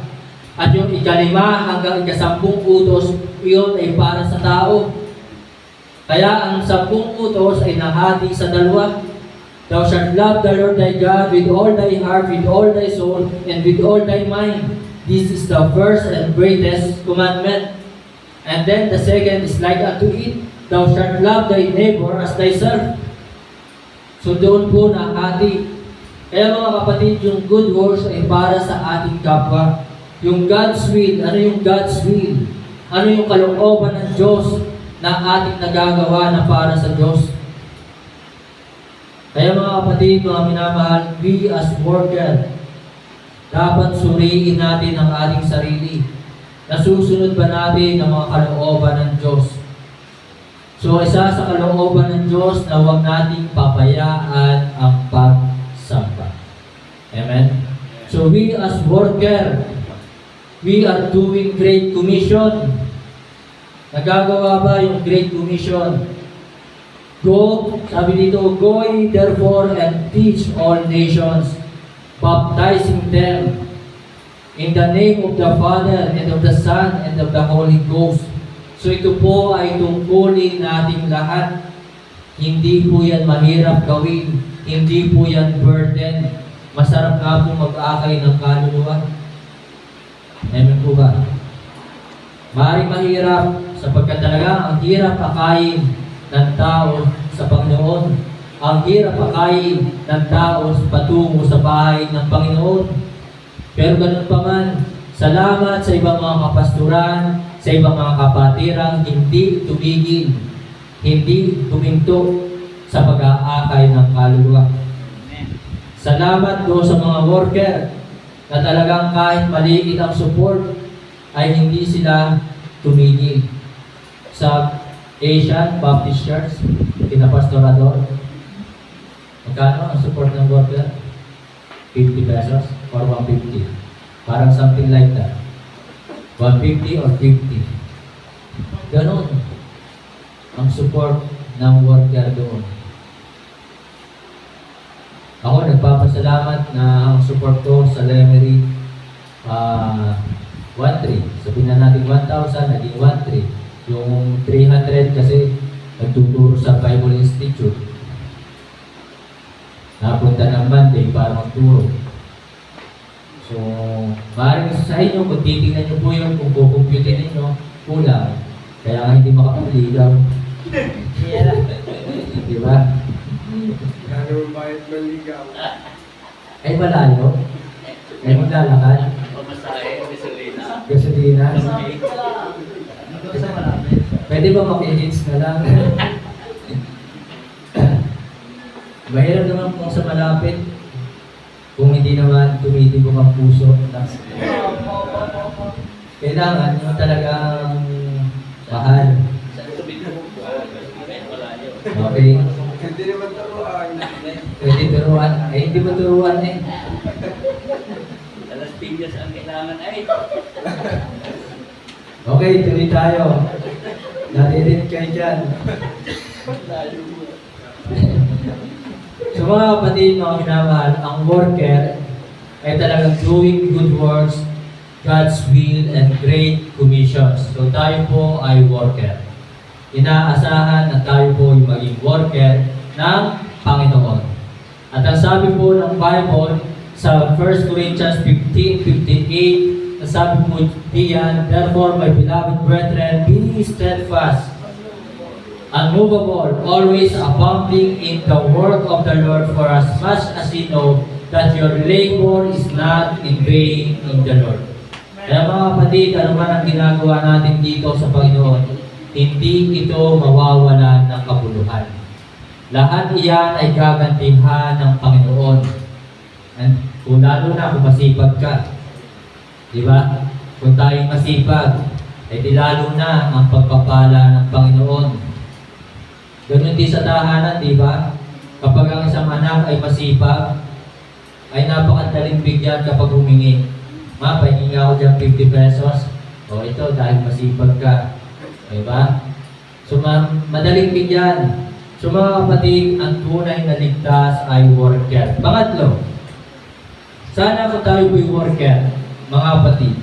At yung ika-5 hanggang ika-10 utos, yun ay para sa tao. Kaya ang 10 utos ay nahati sa dalawa. Thou shalt love the Lord thy God with all thy heart, with all thy soul, and with all thy mind. This is the first and greatest commandment. And then the second is like unto it, thou shalt love thy neighbor as thyself. So doon po nahati. Kaya mga kapatid, yung good works ay para sa ating kapwa. Yung God's will, ano yung God's will? Ano yung kalooban ng Diyos na ating nagagawa na para sa Diyos? Kaya mga kapatid, mga minamahal, we as worker, dapat suriin natin ang ating sarili. Nasusunod ba natin ang mga kalooban ng Diyos? So, isa sa kalooban ng Diyos na huwag nating pabayaan ang pagsamba. Amen? So, we as worker, we are doing Great Commission. Nagagawa ba yung Great Commission? Go, sabi dito, go ye therefore and teach all nations, baptizing them In the name of the Father, and of the Son, and of the Holy Ghost. So ito po ay tungkulin nating lahat. Hindi po yan mahirap gawin. Hindi po yan burden. Masarap nga po mag-akay ng kaluluwa. Amen po ba? Maaaring mahirap sapagkat talaga ang hirap akayin ng tao sa Panginoon. Ang hirap akayin ng tao patungo sa bahay ng Panginoon. Pero ganun pa man, salamat sa ibang mga kapasturan, sa ibang mga kapatiran, hindi tumigil, hindi tuminto sa pag-aakay ng kaluluwa. Salamat doon sa mga worker na talagang kahit maliit ang support, ay hindi sila tumigil. Sa Asian Baptist Church, pinapastorador, magkano ang support ng worker? 50 pesos or 150. Parang something like that. 150 or 50. Ganon ang support ng worker doon. Ako nagpapasalamat na ang support ko sa Lemery 1.3. Sabihin na natin 1,000, naging 1.3. Yung 300 kasi nagtuturo sa Bible Institute. Napunta ng Monday para magturo. So, maaaring sa inyo, kung titignan nyo po yun, kung kukumputin ninyo, kulang. Kaya nga hindi makapaligaw. Di ba? Kaya bayad ng ligaw. Ay malayo. Ay maglalakad. Gasolina. Pwede ba makihits na lang? Mahirap naman kung sa malapit. Kung hindi naman tumitibok ang puso. Kailangan nyo talagang mahal. Okay. Hindi naman turuan. Pwede turuan. Eh, hindi ba turuan eh? Alas pingas ang kailangan ay. Okay, tuloy tayo. Naririnig kayo dyan. So mga kapatid, mga minamahal, ang worker ay talagang doing good works, God's will, and great commissions. So tayo po ay worker. Inaasahan na tayo po ay maging worker ng Panginoon. At ang sabi po ng Bible sa 1 Corinthians 15:58, sabi po diyan, therefore, my beloved brethren, be steadfast, unmovable, always abounding in the work of the Lord, for as much as you know that your labor is not in vain in the Lord. Kaya mga kapatid, ano man ang ginagawa natin dito sa Panginoon, hindi ito mawawala ng kabuluhan. Lahat iyan ay gagantihan ng Panginoon. And kung lalo na kung masipag ka, di ba? Kung tayong masipag, ay di lalo na ang pagpapala ng Panginoon. Ganun din sa tahanan, di ba? Kapag ang isang anak ay masipag, ay napakadaling bigyan kapag humingi. Ma, pahingi ako dyan 50 pesos. O ito, dahil masipag ka. Di ba? So, madaling bigyan. So mga kapatid, ang tunay na ligtas ay worker. Pangatlo, sana kung tayo po'y worker, mga kapatid,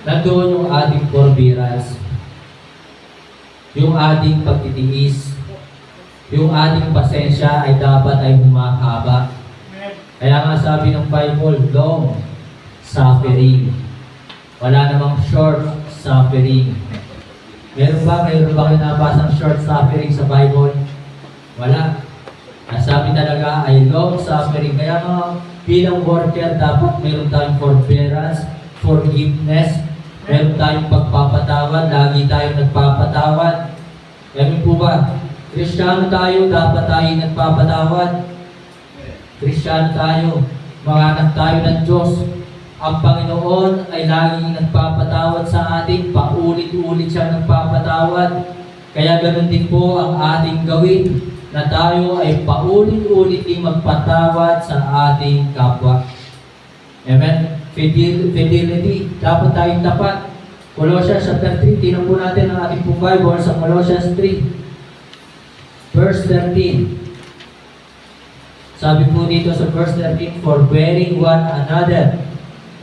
nandoon yung ating forbearance, yung ating pagtitiis, yung ating pasensya ay dapat ay humahaba. Kaya nga sabi ng Bible, long suffering. Wala namang short suffering. Meron ba kayo nabasang short suffering sa Bible? Wala. Ang sabi talaga ay long suffering. Kaya nga bilang worker, dapat meron tayong forbearance, forgiveness, meron tayong pagpapatawad, lagi tayong nagpapatawad. Amin po ba? Kristiyano tayo, dapat tayo nagpapatawad. Kristiyano tayo, mga anak tayo ng Diyos. Ang Panginoon ay laging nagpapatawad sa atin, paulit-ulit siya nagpapatawad. Kaya ganoon din po ang ating gawin, na tayo ay paulit-ulit din magpatawad sa ating kapwa. Amen? Fidelity, dapat tayong tapat. Colossians chapter 3, tingnan po natin ang ating pong Bible sa Colossians 3, verse 13. Sabi po dito sa verse 13, forbearing one another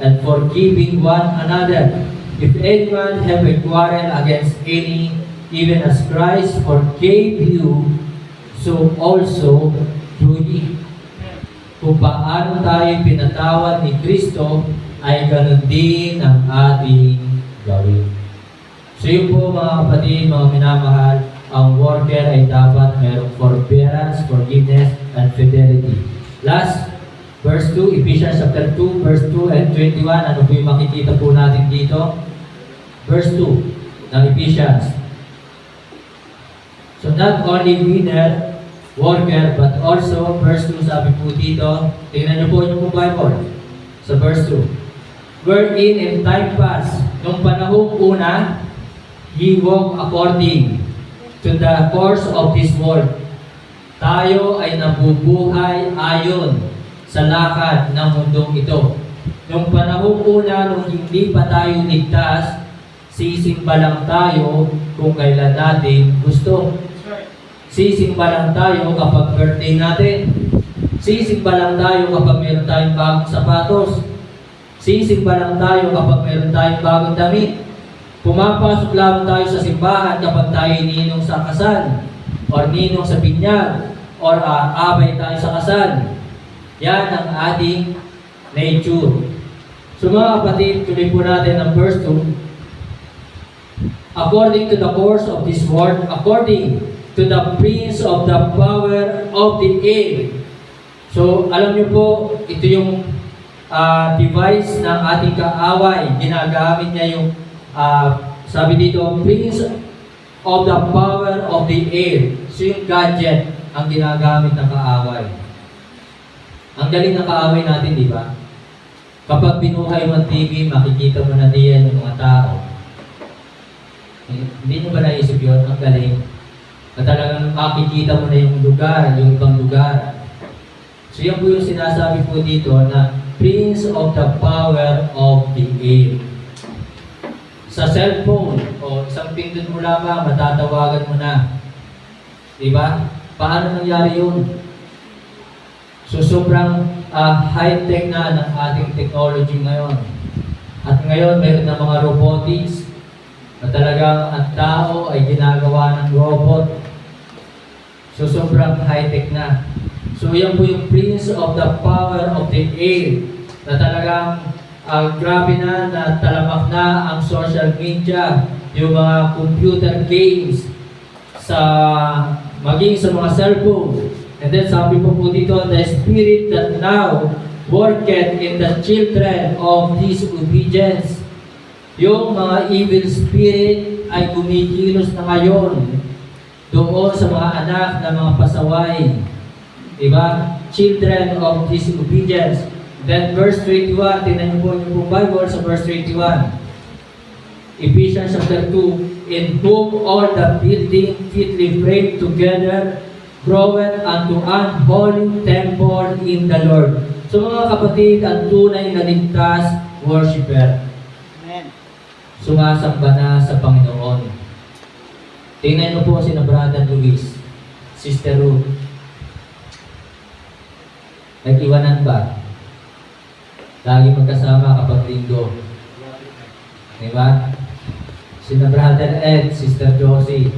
and forgiving one another. If anyone have a quarrel against any, even as Christ forgave you, so also do ye. Kung paano tayo pinatawad ni Kristo, ay ganun din ang ating gawin. So yun po mga kapatid, mga minamahal, ang worker ay dapat mayroong forbearance, forgiveness, and fidelity. Last, verse 2, Ephesians chapter 2, verse 2 and 21. Ano po yung makikita po natin dito? Verse 2 ng Ephesians. So not only winner, worker, but also, verse 2 sabi po dito, tingnan niyo po yung Bible. Sa verse 2. Wherein in time past, nung panahong una, ye walk according to the course of this world. Tayo ay nabubuhay ayon sa lakad ng mundong ito. Nung panahong una, nung hindi pa tayo ligtas, sisimba lang tayo kung kailan natin gusto. Sisimba lang tayo kapag birthday natin. Sisimba lang tayo kapag meron tayong bagong sapatos. Sisimba lang tayo kapag meron tayong bagong damit. Pumapasok lang tayo sa simbahan kapag tayo ninong sa kasal, or ninong sa binyag, or abay tayo sa kasal. Yan ang ating nature. So mga kapatid, tuloy po natin ang verse 2. According to the course of this world, according to the prince of the power of the air. So alam niyo po, ito yung device ng ating kaaway. Ginagamit niya yung sabi dito, prince of the power of the air. So yung gadget ang ginagamit ng kaaway. Ang galing ng kaaway natin, di ba? Kapag binuhay mo ang TV, makikita mo na diyan yung mga tao. Hindi nyo ba naisip yun? Ang galing. Na talagang makikita mo na yung lugar, yung ibang lugar. So yan po yung sinasabi po dito na prince of the power of the air. Sa cellphone, o isang pindot mo lamang, matatawagan mo na. Diba? Paano nangyari yun? So sobrang high-tech na ng ating technology ngayon. At ngayon, mayroon na mga robotics na talagang ang tao ay ginagawa ng robot. So sobrang high-tech na. So yan po yung prince of the power of the air na talagang grabe na talamak na ang social media, yung mga computer games, maging sa mga cellphone. And then sabi po dito, the spirit that now worketh in the children of disobedience. Yung mga evil spirit ay kumikilos na ngayon doon sa mga anak na mga pasaway. Diba? Children of disobedience. Then verse 21, tingnan niyo po yung Bible sa verse 21. Ephesians chapter 2, in whom all the building fitly framed together groweth unto an holy temple in the Lord. So mga kapatid, ang tunay na ligtas worshiper. Amen. Sumasamba na sa Panginoon. Tingnan niyo po si Brother Luis, Sister Ruth. Nag-iwanan ba? Lagi magkasama kapag linggo. Diba? Sina Brother Ed, Sister Josie,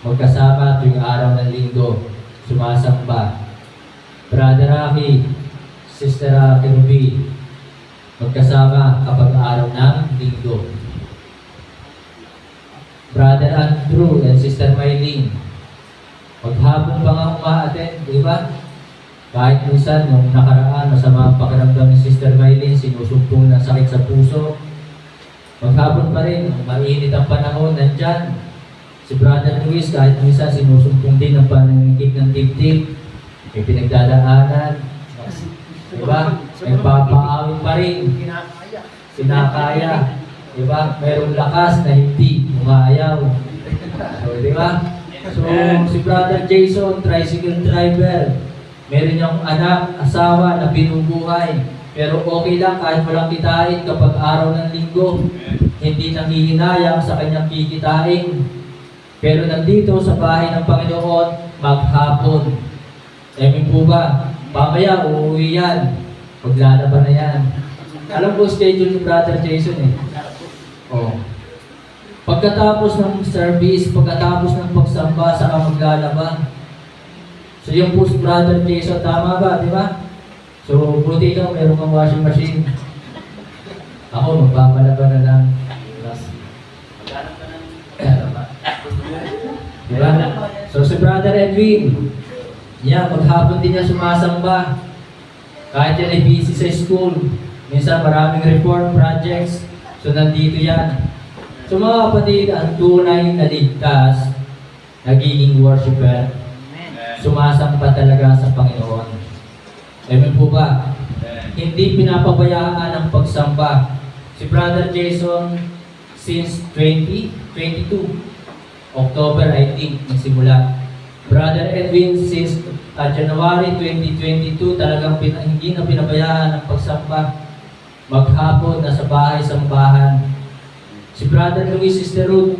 magkasama tuwing araw ng linggo, sumasamba. Brother Rocky, Sister Ruby, magkasama kapag araw ng linggo. Brother Andrew and Sister Mylene, maghapon pa nga umaattend, di ba? Kahit minsan, nung nakaraan, masama ang pakiramdam ni Sister Mylene, sinusumpong ng sakit sa puso. Maghapon pa rin, mainit ang panahon, nandyan. Si Brother Luis, kahit minsan, sinusumpong din ang panangikip ng dibdib. May pinagdadaanan. Diba? May papaawin pa rin. Sinakaya. Diba? Mayroong lakas na hindi umayaw. So, diba? So, si Brother Jason, tricycle driver. Meron niyang anak, asawa na binubuhay. Pero okay lang kahit walang kitain kapag araw ng linggo. Hindi nangihinayang sa kanyang kikitain. Pero nandito sa bahay ng Panginoon, maghapon. Emin po ba? Mamaya uuwi yan. Maglalaban na yan. Alam ko schedule ni Brother Jason eh. Oh. Pagkatapos ng service, pagkatapos ng pagsamba, saka maglalaba. So yung po si Brother Jason, tama ba, di ba? So buti ikaw, meron kang washing machine. Ako, magpapalaba na lang. Maghanap ka ng... Diba? So si Brother Edwin, maghapon din niya sumasamba. Kahit yan ay busy sa school, minsan maraming report projects, so nandito yan. So mga kapatid, ang tunay na ligtas, nagiging worshiper, sumasamba talaga sa Panginoon. Amen po ba? Hindi pinapabayaan ang pagsamba. Si Brother Jason, since 2022, October, I think, nagsimula. Brother Edwin, since January 2022, talagang hindi na pinabayaan ang pagsamba. Maghapon, nasa bahay, sambahan. Si Brother Luis, Sister Ruth,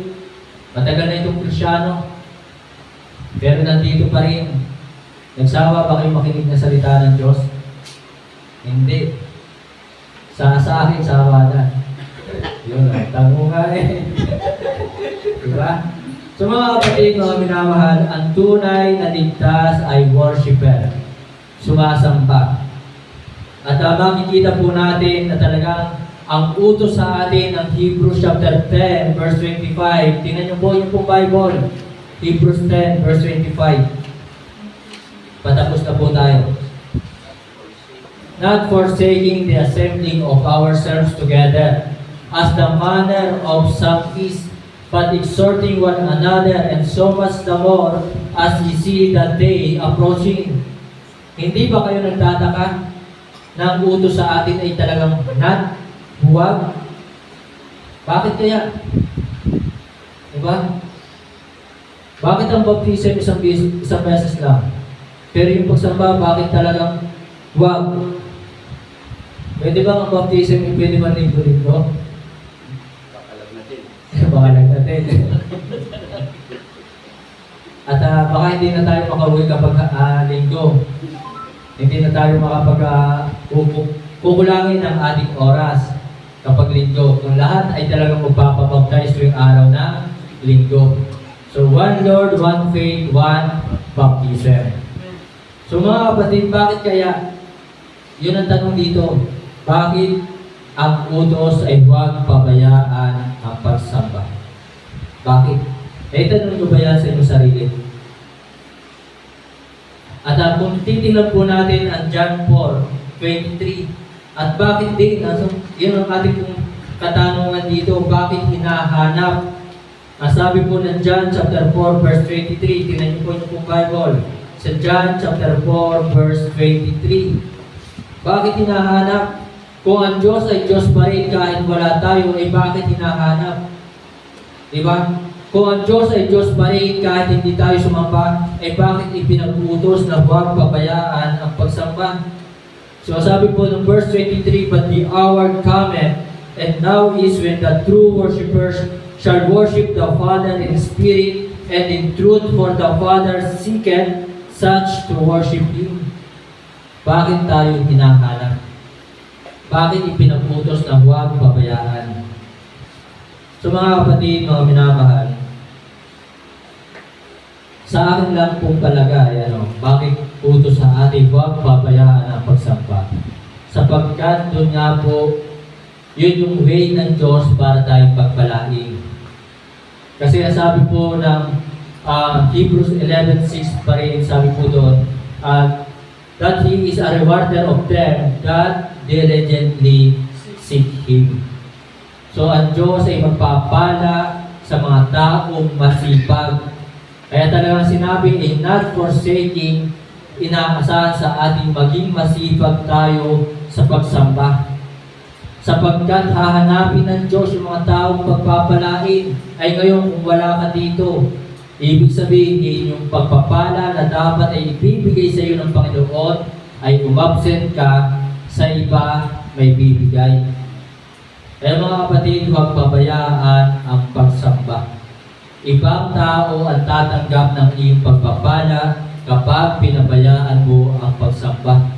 matagal na itong Krisyano, pero nandito pa rin. Nagsawa ba kayo makinig na salita ng Diyos? Hindi. Sa akin, sawa na. Yun, tango nga eh. Diba? So mga kapatid, mga minamahal, ang tunay na ligtas ay worshiper. Sumasamba. At makikita po natin na talagang ang utos sa atin ng Hebrews chapter 10, verse 25. Tingnan niyo po yung pong Bible. Hebrews 10, verse 25. Patapos na po tayo. Not forsaking the assembling of ourselves together, as the manner of some is, but exhorting one another, and so much the more as ye see that day approaching. Hindi ba kayo nagtataka na ang utos sa atin ay talagang not, huwag? Bakit kaya? Diba? Bakit ang baptism isang beses lang? Pero yung pagsamba, bakit talagang huwag? Pwede ba ang baptism, pwede ba linggo-linggo? Baka nagtatin. At baka hindi na tayo makauwi kapag linggo. Hindi na tayo kukulangin ang ating oras kapag linggo. Kung lahat ay talagang magpapabaptize tuwing araw ng linggo. So, one Lord, one faith, one baptism. So mga kapatid, bakit kaya? Yun ang tanong dito. Bakit ang utos ay huwag pabayaan ang pagsamba? Bakit? Tanong nyo ba yan sa inyong sarili? At kung titingnan po natin ang John 4:23, at bakit din, yun ang ating katanungan dito, bakit hinahanap? Ang sabi po ng John chapter 4 verse 23, tingnan niyo po yung pong Bible. Sa John chapter 4 verse 23. Bakit hinahanap? Kung ang Diyos ay Diyos pa rin kahit wala tayo, bakit hinahanap? Diba? Kung ang Diyos ay Diyos pa rin kahit hindi tayo sumamba, bakit ipinag-utos na huwag pabayaan ang pagsamba? So sabi po ng verse 23, but the hour cometh, and now is when the true worshipers shall worship the Father in spirit and in truth, for the Father seeketh such to worship Him. Bakit tayo hinahanap? Bakit ipinag-utos na huwag pabayaan? So mga kapatid, mga minamahal, sa akin lang pong palagay, bakit utos sa atin huwag pabayaan ang pagsamba? Sapagkat doon nga po, yun yung way ng Diyos para tayong pagpalain. Kasi sabi po ng Hebrews 11:6 pa rin, sabi po doon, that He is a rewarder of them that diligently seek Him. So ang Diyos ay magpapala sa mga taong masipag. Kaya talagang sinabi, not forsaking, inaasahan sa ating maging masipag tayo sa pagsamba. Sapagkat hahanapin ng Diyos yung mga taong pagpapalain. Ay ngayon kung wala ka dito, ibig sabihin yung pagpapala na dapat ay ibibigay sa iyo ng Panginoon ay umabsent ka, sa iba may bibigay. Kaya mga kapatid, huwag pabayaan ang pagsamba. Ibang tao ang tatanggap ng iyong pagpapala kapag pinabayaan mo ang pagsamba.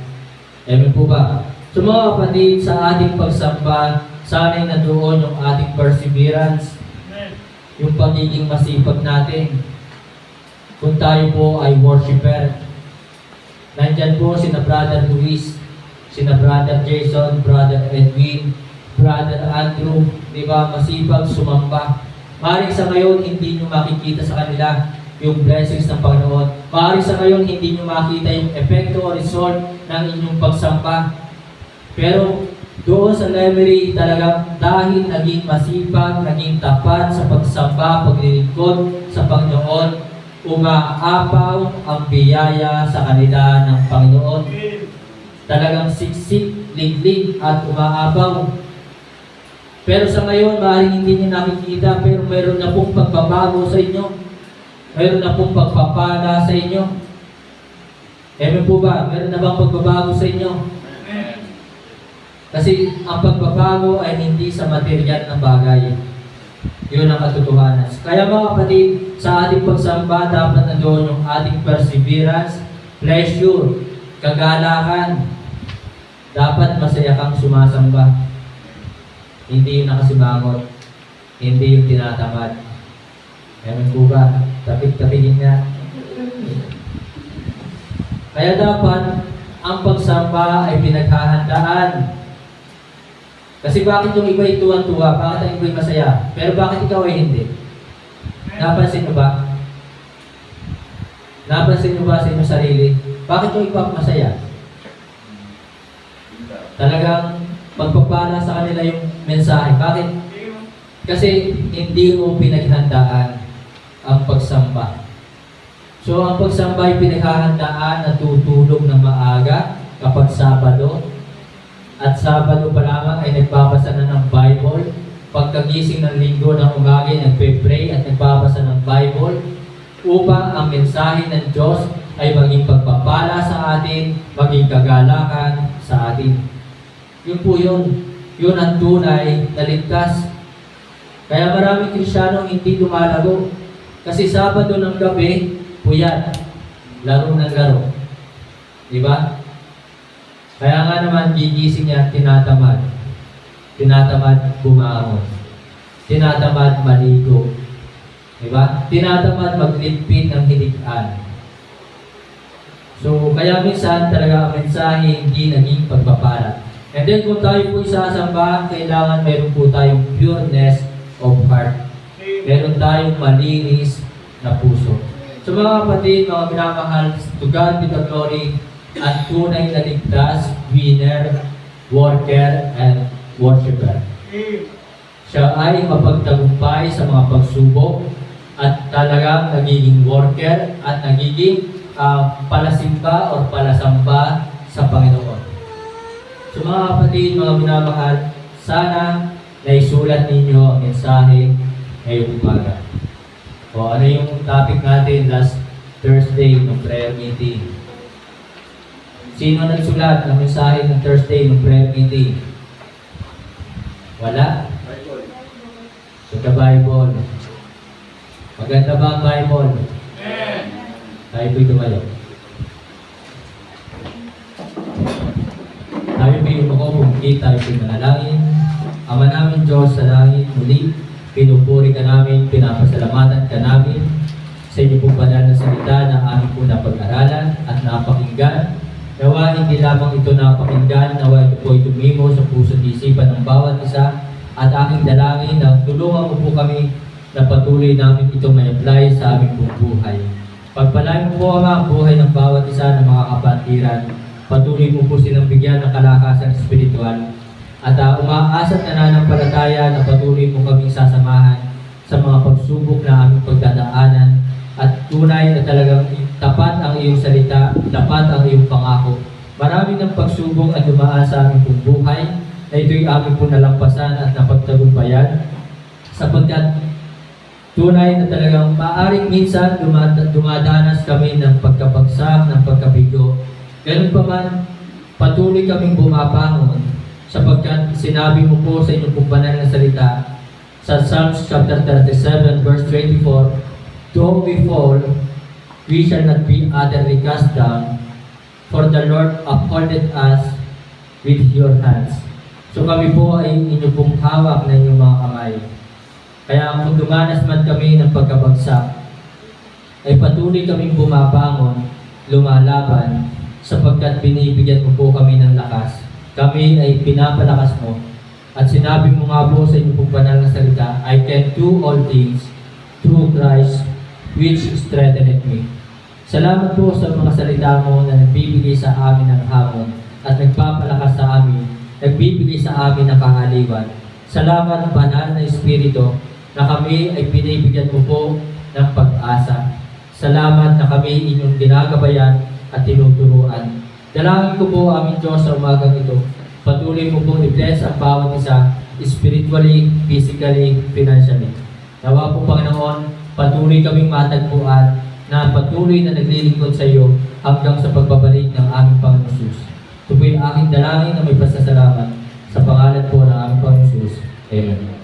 Amen po ba? So mga kapatid, sa ating pagsamba, sana'y nandoon yung ating perseverance, yung pagiging masipag natin. Kung tayo po ay worshiper, nandyan po sina Brother Luis, sina Brother Jason, Brother Edwin, Brother Andrew, di ba, masipag sumamba. Maaaring sa ngayon, hindi nyo makikita sa kanila yung blessings ng Panginoon. Maaaring sa ngayon, hindi nyo makita yung epekto o result ng inyong pagsamba. Pero doon sa library, talagang dahil naging masipag, naging tapat sa pagsamba, paglilingkod sa Panginoon, umaapaw ang biyaya sa kanila ng Panginoon. Talagang siksik, liglig at umaapaw. Pero sa ngayon, maaaring hindi niyo nakikita, pero mayroon na pong pagbabago sa inyo. Mayroon na pong pagpapala sa inyo. Amen po ba? Mayroon na bang pagbabago sa inyo? Kasi ang pagbabago ay hindi sa material na bagay. Yun ang katotohanan. Kaya mga kapatid, sa ating pagsamba, dapat nandoon yung ating perseverance, pleasure, kagalakan. Dapat masaya kang sumasamba. Hindi yung nakasibangot, hindi yung tinatamad. Amen po ba? Tapik-tapikin nga. Kaya dapat, ang pagsamba ay pinaghahandaan. Kasi bakit yung iba ay tuwan-tuwa? Bakit ang iba ay masaya? Pero bakit ikaw ay hindi? Napansin nyo ba? Napansin nyo ba sa inyong sarili? Bakit yung iba masaya? Talagang pagpapala sa kanila yung mensahe. Bakit? Kasi hindi mo pinaghandaan ang pagsamba. So ang pagsamba ay pinaghahandaan na tutulog ng maaga kapag Sabado. At Sabado pa lamang ay nagbabasa na ng Bible. Pagkagising ng linggo ng umaga, nagpe-pray at nagbabasa ng Bible upang ang mensahe ng Diyos ay maging pagpapala sa atin, maging kagalakan sa atin. Yun po yun. Yun ang tunay na ligtas. Kaya maraming Kristiyanong hindi lumalago. Kasi Sabado ng gabi, puyat. Laro ng laro. Diba? Kaya nga naman, gigising niya, tinatamad. Tinatamad bumangon. Tinatamad maligo. Diba? Tinatamad magligpit ng hilikan. So, kaya minsan talaga ang mensahe hindi naging pagpapala. And then kung tayo po isasamba, kailangan meron po tayong pureness of heart. Meron tayong malinis na puso. So mga kapatid, mga minamahal, to God be the glory, at tunay na ligtas, winner, worker, and worshiper. Siya ay mapagtagumpay sa mga pagsubok at talagang nagiging worker at nagiging palasimba o palasamba sa Panginoon. So mga kapatid, mga minamahal, sana naisulat ninyo ang mensahe ngayong umaga. O ano yung topic natin last Thursday ng prayer meeting? Sino nagsulat ng mensahe ng Thursday ng prayer meeting? Wala? So the Bible. Maganda ba ang Bible? Tayo po'y tumayo. Tayo po'y umuko, tayo po'y manalangin. Ama namin Diyos sa langit, muli, pinupuri ka namin, pinapasalamatan ka namin sa inyo pong banal na salita na aming po napag-aralan at napakinggan. Nawa hindi lamang ito napakinggan, nawa ito po tumimo sa puso at isipan ng bawat isa at aking dalangin na tulungan mo po kami na patuloy namin itong may apply sa aming pong buhay. Pagpalain mo po Ama ang buhay ng bawat isa ng mga kapatiran. Patuloy mo po silang bigyan ng kalakasan espiritual. At umaasa at nananampalataya na patuloy mo kaming sasamahan sa mga pagsubok na aming pagdadaanan. At tunay na talagang tapat ang iyong salita, tapat ang iyong pangako. Marami ng pagsubok at dumaan sa aming pong buhay na ito'y aming pong nalampasan at napagtagumpayan. Sapagkat tunay na talagang maaring minsan dumadanas kami ng pagkabagsak, ng pagkabigo. Ganun pa man, patuloy kaming bumabangon sapagkat sinabi mo po sa inyong pong banal na salita sa Psalms chapter 37 verse 24, though we fall, we shall not be utterly cast down, for the Lord upholdeth us with your hands. So kami po ay inyo pong hawak na inyong mga kamay. Kaya kung dumanas man kami ng pagkabagsak, ay patuloy kaming bumabangon, lumalaban, sapagkat binibigyan mo po kami ng lakas. Kami ay pinapalakas mo. At sinabi mo nga po sa inyong pong banal na salita, I can do all things through Christ which strengtheneth me. Salamat po sa mga salita mo na nagbibigay sa amin ng hamon at nagpapalakas sa amin, nagbibigay sa amin ng kahaliwan. Salamat, banal na Espiritu, na kami ay binibigyan mo po ng pag-asa. Salamat na kami inyong ginagabayan at tinuturuan. Dalangin ko po aming Diyos sa umagang ito. Patuloy mo pong i-bless ang bawat isa, spiritually, physically, financially. Nawa po Panginoon, patuloy kaming matagpuan na patuloy na naglilingkod sa iyo hanggang sa pagbabalik ng aming Panginoon Jesus. Ito po yung aking dalangin na may pasasalamat sa pangalan po ng aming Panginoon Jesus. Amen.